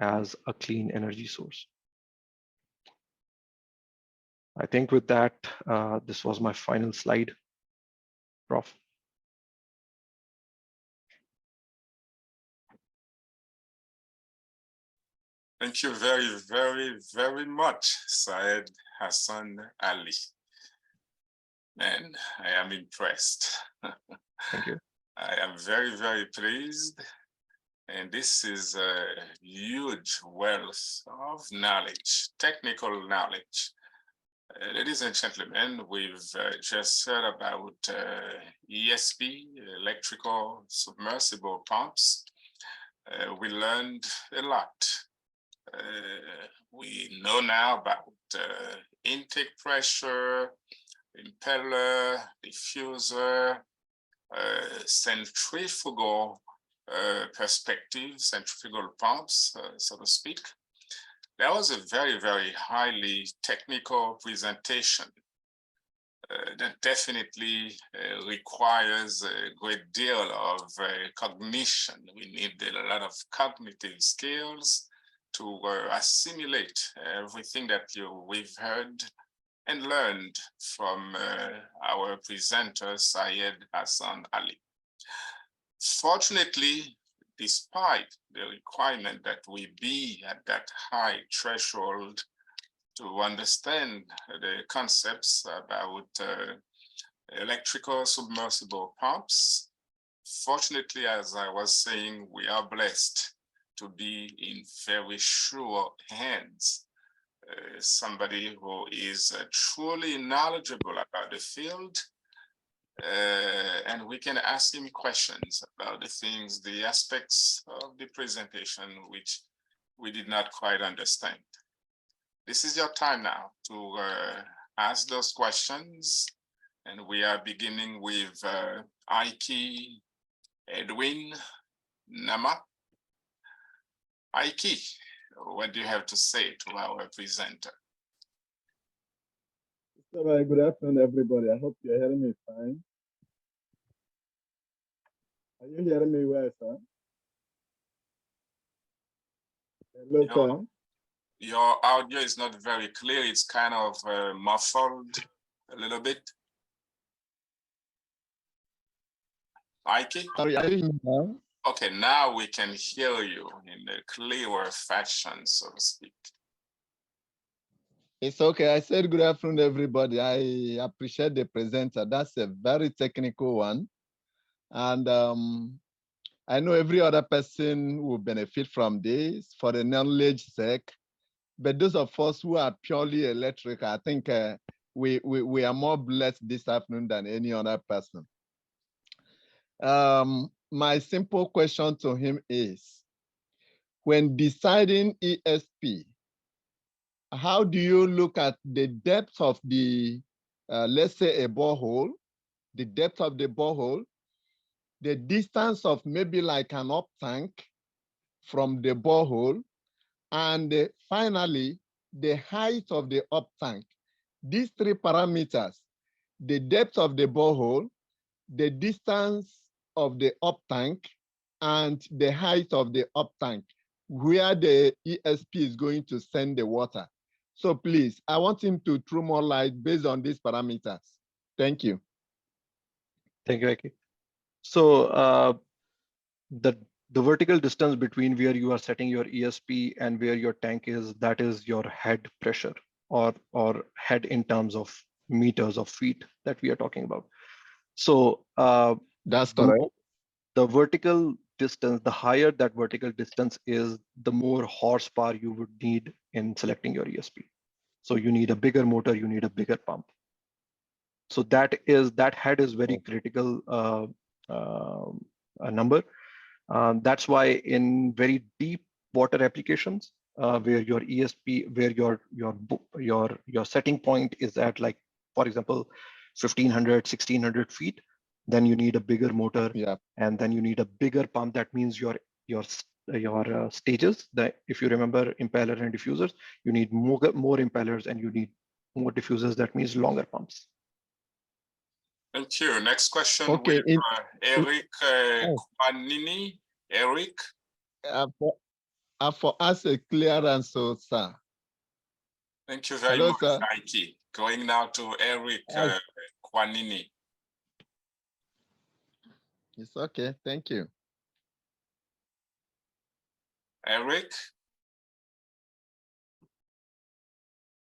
as a clean energy source. I think with that, this was my final slide, Prof. Thank you very, very, very much, Syed Hassan Ali. And I am impressed. Thank you. I am very, very pleased. And this is a huge wealth of knowledge, technical knowledge. Ladies and gentlemen, we've just heard about ESP, electrical submersible pumps. We learned a lot. We know now about intake pressure, impeller, diffuser, centrifugal perspective, centrifugal pumps, so to speak. That was a very, very highly technical presentation that definitely requires a great deal of cognition. We need a lot of cognitive skills to assimilate everything that we've heard and learned from our presenter, Syed Hassan Ali. Fortunately, despite the requirement that we be at that high threshold to understand the concepts about electrical submersible pumps, fortunately, as I was saying, we are blessed to be in very sure hands. Somebody who is truly knowledgeable about the field, and we can ask him questions about the things, the aspects of the presentation which we did not quite understand. This is your time now to ask those questions, and we are beginning with Ike Edwin Nama. Ike, what do you have to say to our presenter? Good afternoon, everybody. I hope you're hearing me fine. Are you hearing me well, sir? Hello, sir. Your audio is not very clear. It's kind of muffled a little bit. Mikey? Sorry, are you now? Okay, now we can hear you in a clearer fashion, so to speak. It's okay. I said good afternoon, everybody. I appreciate the presenter. That's a very technical one. And I know every other person will benefit from this for the knowledge sake. But those of us who are purely electric, I think we are more blessed this afternoon than any other person. My simple question to him is, when deciding ESP, how do you look at the depth of the, let's say a borehole, the depth of the borehole, the distance of maybe like an up tank from the borehole, and finally, the height of the up tank. These three parameters, the depth of the borehole, the distance of the up tank, and the height of the up tank, where the ESP is going to send the water. So please, I want him to throw more light based on these parameters. Thank you. Thank you, Aki. So the vertical distance between where you are setting your ESP and where your tank is, that is your head pressure, or head in terms of meters of feet that we are talking about. So That's correct. the vertical distance, the higher that vertical distance is, the more horsepower you would need in selecting your ESP. So you need a bigger motor, you need a bigger pump. So that head is very critical number. That's why in very deep water applications, where your ESP, where your setting point is at, like, for example, 1500, 1600 feet, then you need a bigger motor, and then you need a bigger pump. That means your stages, that if you remember impeller and diffusers, you need more impellers and you need more diffusers. That means longer pumps. Thank you. Next question Okay, with Eric Kwanini. Eric? For us, a clear answer, sir. Thank you very much, Mikey. Going now to Eric Kwanini. It's okay. Thank you. Eric?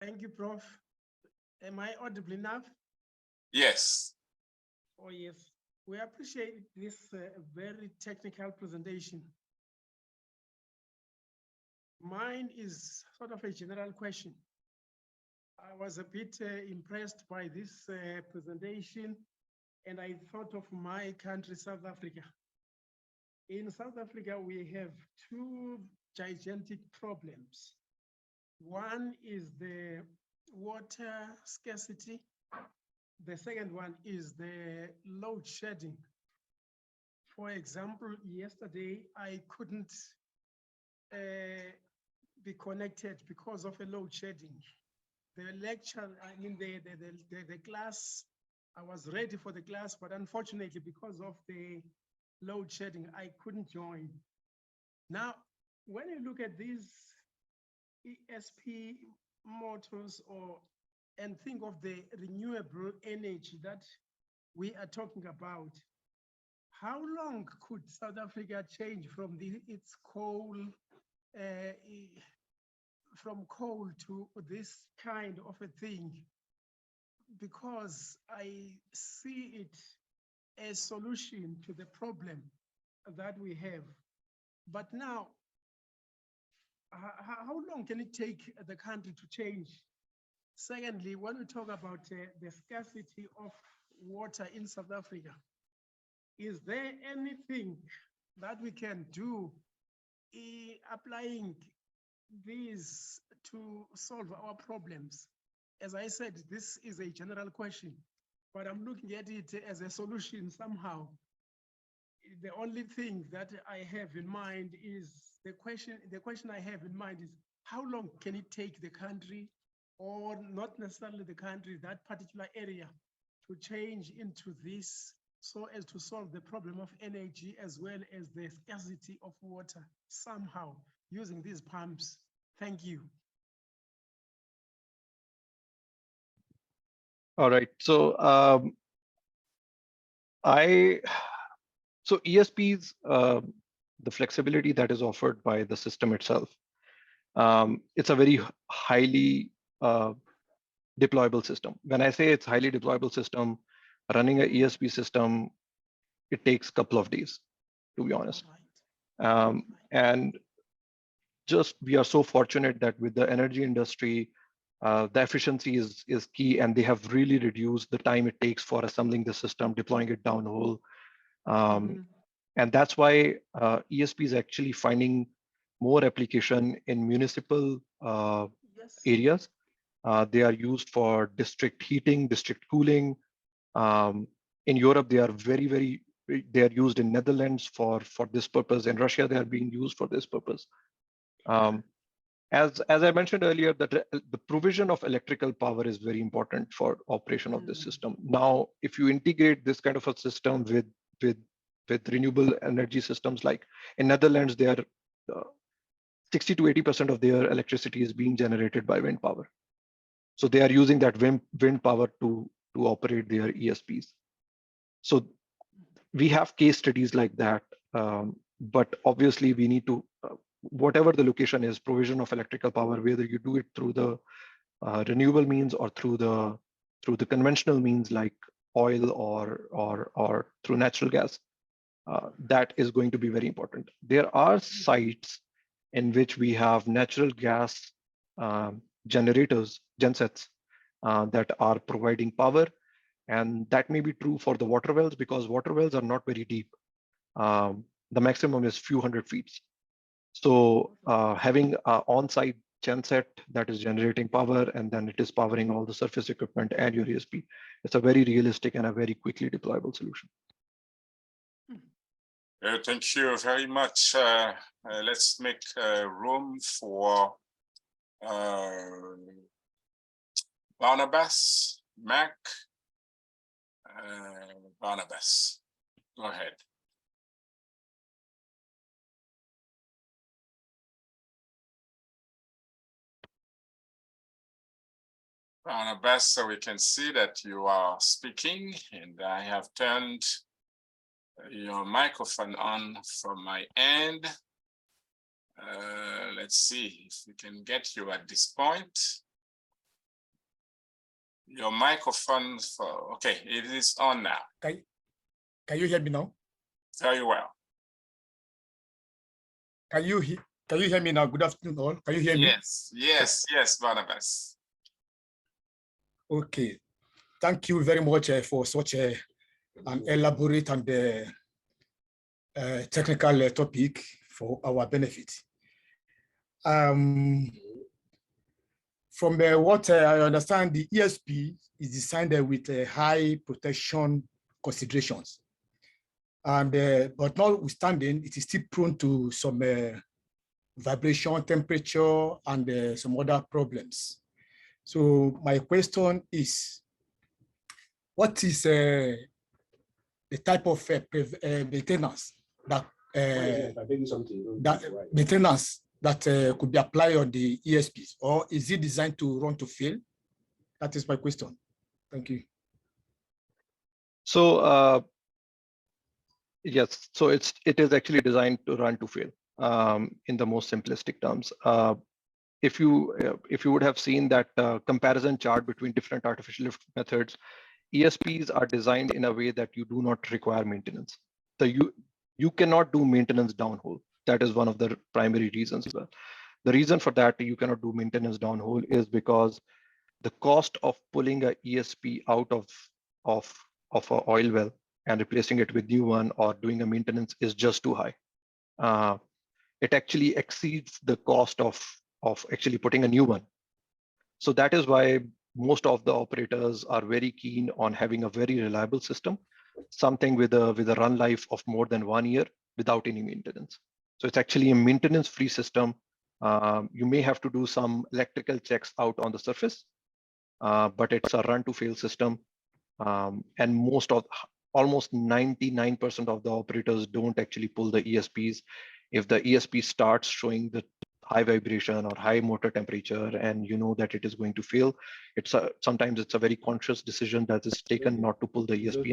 Thank you, Prof. Am I audible enough? Yes. Oh, yes. We appreciate this very technical presentation. Mine is sort of a general question. I was a bit impressed by this presentation, and I thought of my country, South Africa. In South Africa, we have two gigantic problems. One is the water scarcity. The second one is the load shedding. For example, yesterday I couldn't be connected because of a load shedding. The lecture, I mean the class, I was ready for the class, but unfortunately because of the load shedding, I couldn't join. Now, when you look at these ESP motors and think of the renewable energy that we are talking about, how long could South Africa change from its coal, from coal to this kind of a thing? Because I see it as a solution to the problem that we have. But now, how long can it take the country to change? Secondly, when we talk about the scarcity of water in South Africa, is there anything that we can do applying these to solve our problems? As I said, this is a general question, but I'm looking at it as a solution somehow. The only thing that I have in mind is the question I have in mind is, how long can it take the country, or not necessarily the country, that particular area, to change into this so as to solve the problem of energy as well as the scarcity of water somehow using these pumps? Thank you. All right. So So ESPs, the flexibility that is offered by the system itself, it's a very highly deployable system. When I say it's highly deployable system, running an ESP system, it takes a couple of days, to be honest. And just we are so fortunate that with the energy industry, the efficiency is key, and they have really reduced the time it takes for assembling the system, deploying it downhole. And that's why ESP is actually finding more application in municipal areas. They are used for district heating, district cooling. In Europe, they are they are used in Netherlands for this purpose. In Russia, they are being used for this purpose. As I mentioned earlier, that the provision of electrical power is very important for operation of this system. Now, if you integrate this kind of a system with renewable energy systems, like in Netherlands, they are 60 to 80% of their electricity is being generated by wind power. So they are using that wind power to operate their ESPs. So we have case studies like that, but obviously we need to, whatever the location is, provision of electrical power, whether you do it through the renewable means or through the conventional means like oil or through natural gas, that is going to be very important. There are sites in which we have natural gas generators, gensets, that are providing power. And that may be true for the water wells, because water wells are not very deep. The maximum is few hundred feet. So having an on-site genset that is generating power, and then it is powering all the surface equipment and your ESP, it's a very realistic and a very quickly deployable solution. Thank you very much. Let's make room for Barnabas, Mac, Barnabas. Go ahead. Barnabas, so we can see that you are speaking, and I have turned your microphone on from my end. Let's see if we can get you at this point. Your microphone, okay, it is on now. Can you hear me now? Very well. Can you hear me now? Good afternoon, all. Can you hear me? Yes, Barnabas. Okay. Thank you very much for such an elaborate and technical topic for our benefit. From what I understand, the ESP is designed with high protection considerations. And but notwithstanding, it is still prone to some vibration, temperature, and some other problems. So my question is, what is the type of maintenance that could be applied on the ESPs, or is it designed to run to fail? That is my question. Thank you. So yes, so it is actually designed to run to fail, in the most simplistic terms. If you would have seen that comparison chart between different artificial lift methods, ESPs are designed in a way that you do not require maintenance. So you cannot do maintenance downhole. That is one of the primary reasons as well. The reason for that you cannot do maintenance downhole is because the cost of pulling a ESP out of an oil well and replacing it with new one or doing a maintenance is just too high. It actually exceeds the cost of actually putting a new one. So that is why most of the operators are very keen on having a very reliable system, something with a run life of more than 1 year without any maintenance. So it's actually a maintenance-free system. You may have to do some electrical checks out on the surface, but it's a run-to-fail system. And almost 99% of the operators don't actually pull the ESPs. If the ESP starts showing the high vibration or high motor temperature, and you know that it is going to fail, sometimes it's a very conscious decision that is taken not to pull the ESP.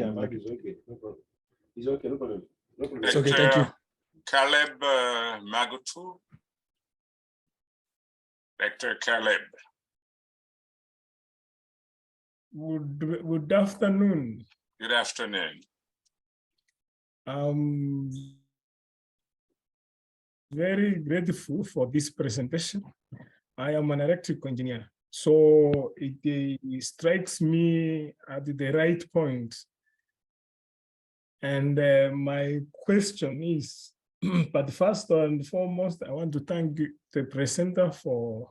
It's okay, no problem. It's okay, thank you. Caleb Magutu. Dr. Caleb. Good afternoon. Good afternoon. I'm very grateful for this presentation. I am an electrical engineer, so it strikes me at the right point. And my question is, but first and foremost, I want to thank the presenter for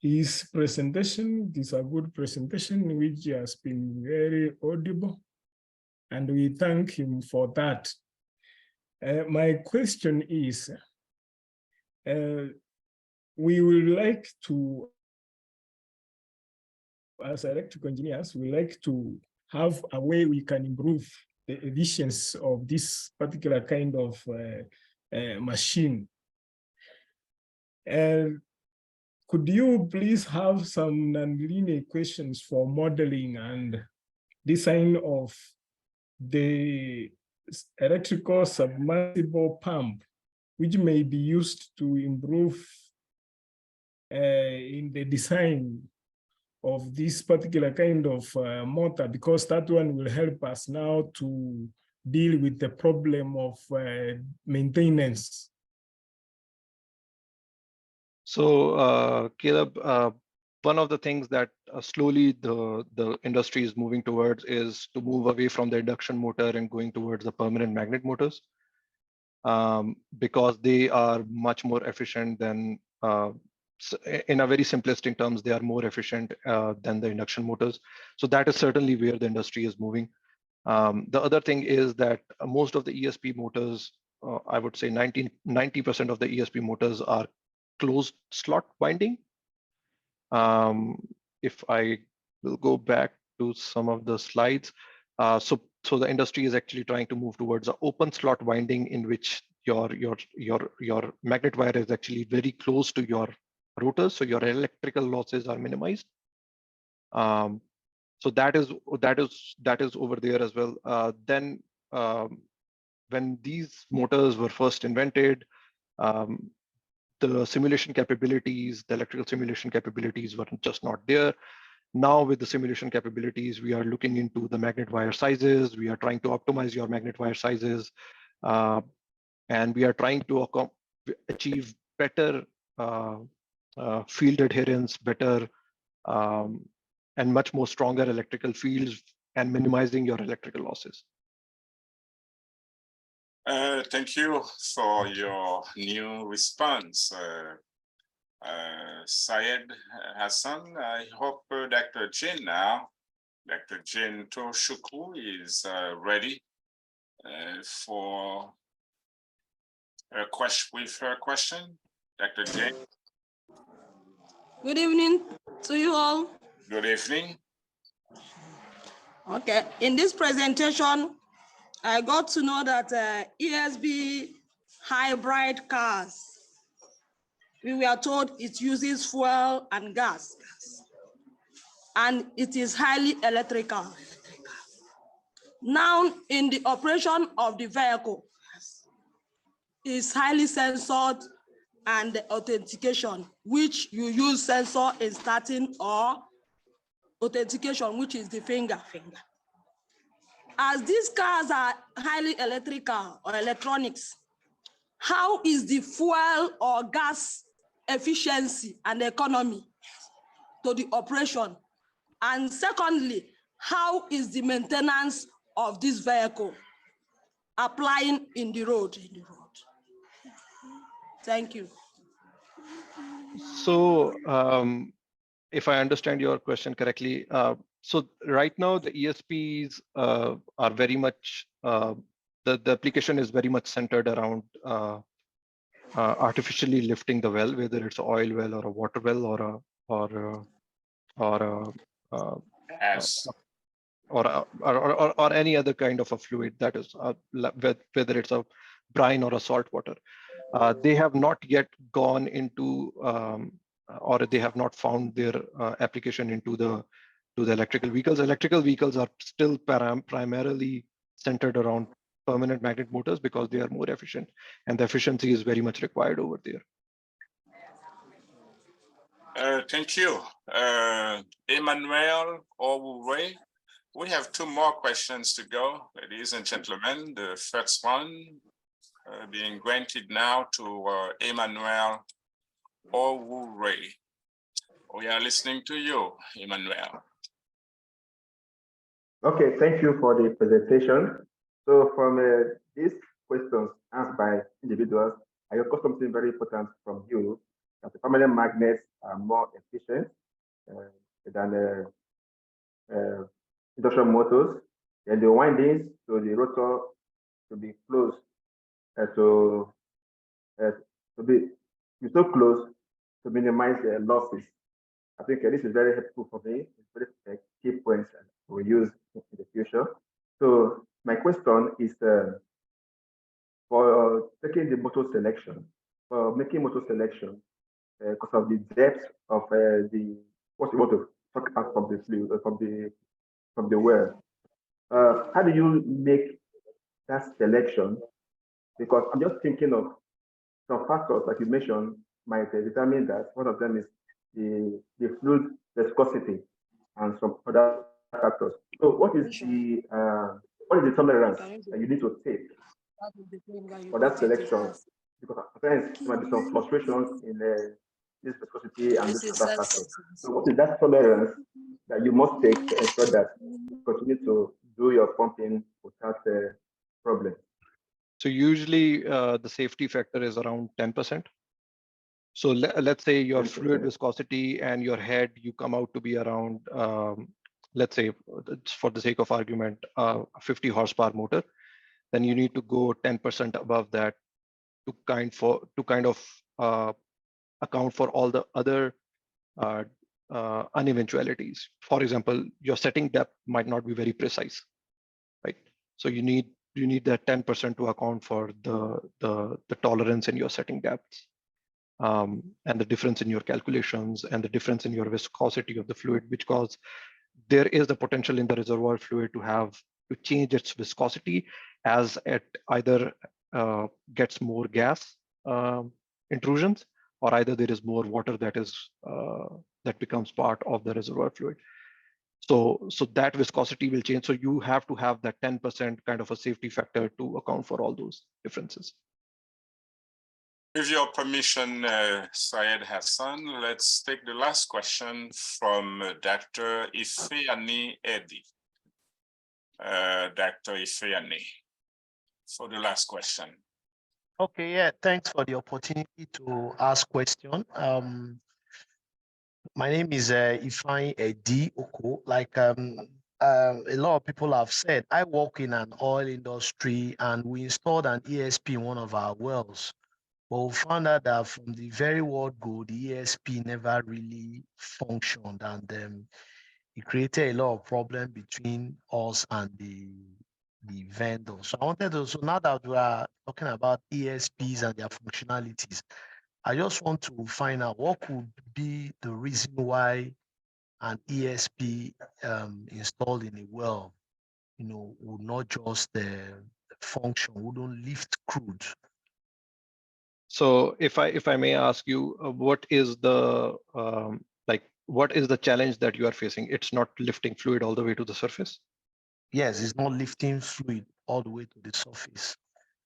his presentation. This is a good presentation, which has been very audible, and we thank him for that. My question is, we would like to, as electrical engineers, we like to have a way we can improve the efficiency of this particular kind of machine. Could you please have some nonlinear equations for modeling and design of the electrical submersible pump, which may be used to improve in the design of this particular kind of motor, because that one will help us now to deal with the problem of maintenance. So, Caleb, one of the things that slowly the industry is moving towards is to move away from the induction motor and going towards the permanent magnet motors, because they are much more efficient than, in a very simplistic terms, they are more efficient than the induction motors. So that is certainly where the industry is moving. The other thing is that most of the ESP motors, I would say 90% of the ESP motors are closed slot winding. If I will go back to some of the slides, so the industry is actually trying to move towards an open slot winding in which your magnet wire is actually very close to your rotors, so your electrical losses are minimized. So that is over there as well. Then when these motors were first invented, the simulation capabilities, the electrical simulation capabilities were just not there. Now with the simulation capabilities, we are looking into the magnet wire sizes. We are trying to optimize your magnet wire sizes. And we are trying to achieve better field adherence, better and much more stronger electrical fields, and minimizing your electrical losses. Thank you for your new response, Syed Hassan. I hope Dr. Jin now, Dr. Jin Toshuku is ready for her question. Dr. Jin. Good evening to you all. Good evening. Okay, in this presentation, I got to know that ESB hybrid cars, we were told it uses fuel and gas, and it is highly electrical. Now, in the operation of the vehicle, is highly censored and authentication, which you use sensor in starting, or authentication, which is the finger. As these cars are highly electrical or electronics, how is the fuel or gas efficiency and economy to the operation? And secondly, how is the maintenance of this vehicle applying in the road? Thank you. So if I understand your question correctly, so right now the ESPs are very much, the application is very much centered around artificially lifting the well, whether it's an oil well or a water well or any other kind of a fluid, that is whether it's a brine or a salt water. They have not yet gone into or they have not found their application into the electrical vehicles. Electrical vehicles are still primarily centered around permanent magnet motors because they are more efficient, and the efficiency is very much required over there. Thank you. Emmanuel or Ray, we have two more questions to go, ladies and gentlemen. The first one being granted now to Emmanuel or Ray. We are listening to you, Emmanuel. Okay, thank you for the presentation. So from these questions asked by individuals, I got something very important from you, that the permanent magnets are more efficient than industrial motors, and the windings to the rotor to be close to be so close to minimize losses. I think this is very helpful for me. It's very key points we use in the future. So my question is for taking the motor selection, for making motor selection, because of the depth of what you want to talk about from the fluid, from the well. How do you make that selection? Because I'm just thinking of some factors like you mentioned might determine that. One of them is the fluid viscosity and some other factors. So what is the tolerance that you need to take for that selection? Because sometimes there might be some fluctuations in this viscosity and this other factors. So what is that tolerance that you must take to ensure that you continue to do your pumping without problem? So usually the safety factor is around 10%. So let's say your fluid viscosity and your head, you come out to be around, let's say, for the sake of argument, a 50 horsepower motor, then you need to go 10% above that to kind of account for all the other uneventualities. For example, your setting depth might not be very precise, right? So you need that 10% to account for the tolerance in your setting depths. And the difference in your calculations and the difference in your viscosity of the fluid, which cause there is the potential in the reservoir fluid to change its viscosity as it either gets more gas intrusions, or either there is more water that becomes part of the reservoir fluid. So that viscosity will change. So you have to have that 10% kind of a safety factor to account for all those differences. With your permission, Syed Hassan, let's take the last question from Dr. Ifeanyi Eddy. Dr. Ifeanyi, for the last question. Okay, yeah, thanks for the opportunity to ask question. My name is Ifeanyi Eddy Oko. Like a lot of people have said, I work in an oil industry and we installed an ESP in one of our wells. But we found out that from the very word go, the ESP never really functioned, and it created a lot of problem between us and the vendor. So I wanted to, so now that we are talking about ESPs and their functionalities, I just want to find out what could be the reason why an ESP installed in a well, would not just function, wouldn't lift crude. So if I may ask you, what is the what is the challenge that you are facing? It's not lifting fluid all the way to the surface? Yes, it's not lifting fluid all the way to the surface.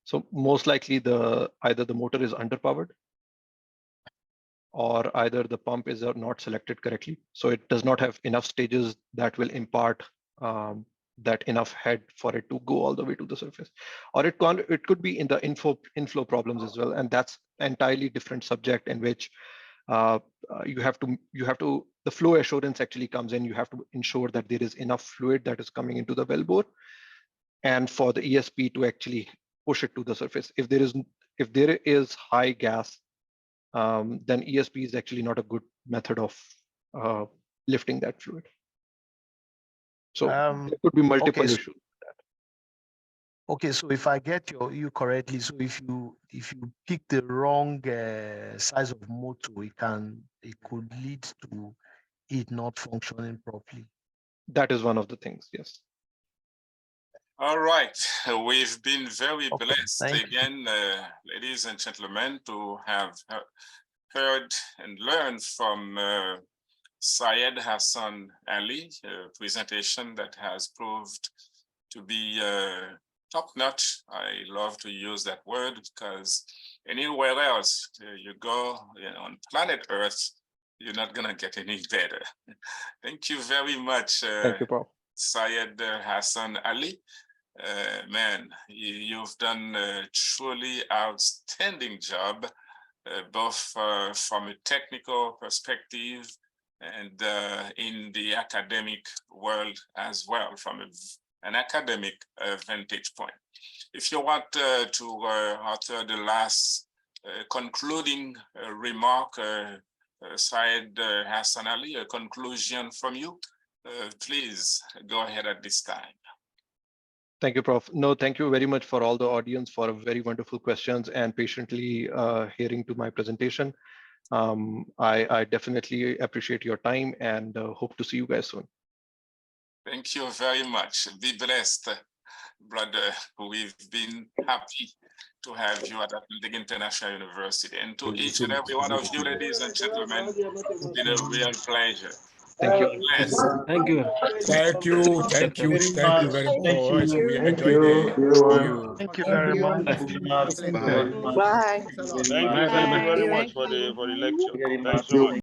So most likely either the motor is underpowered, or either the pump is not selected correctly. So it does not have enough stages that will impart that enough head for it to go all the way to the surface. Or it could be in the inflow problems as well. And that's entirely different subject in which you have to, the flow assurance actually comes in. You have to ensure that there is enough fluid that is coming into the wellbore, and for the ESP to actually push it to the surface. If there is high gas, then ESP is actually not a good method of lifting that fluid. So there could be multiple issues. Okay, so if I get you correctly, so if you pick the wrong size of motor, it could lead to it not functioning properly. That is one of the things, yes. All right, we've been very Okay, blessed thank you. again, ladies and gentlemen, to have heard and learned from Syed Hassan Ali, a presentation that has proved to be top-notch. I love to use that word because anywhere else you go, on planet Earth, you're not gonna get any better. Thank you very much, Thank you, Prof. Syed Hassan Ali. Man, you've done a truly outstanding job, both from a technical perspective and in the academic world as well, from an academic vantage point. If you want to utter the last concluding remark, Syed Hassan Ali, a conclusion from you, please go ahead at this time. Thank you, Prof. No, thank you very much for all the audience for very wonderful questions and patiently hearing to my presentation. I definitely appreciate your time and hope to see you guys soon. Thank you very much. Be blessed, brother. We've been happy to have you at Atlantic International University. And to each and every one of you, ladies and gentlemen, it's been a real pleasure. Thank you. Bless. Thank you. Thank you. Thank you. Thank you very much. We enjoy the Thank you very much. Thank you very much. Bye. Thank you very much for the lecture. Thanks so much.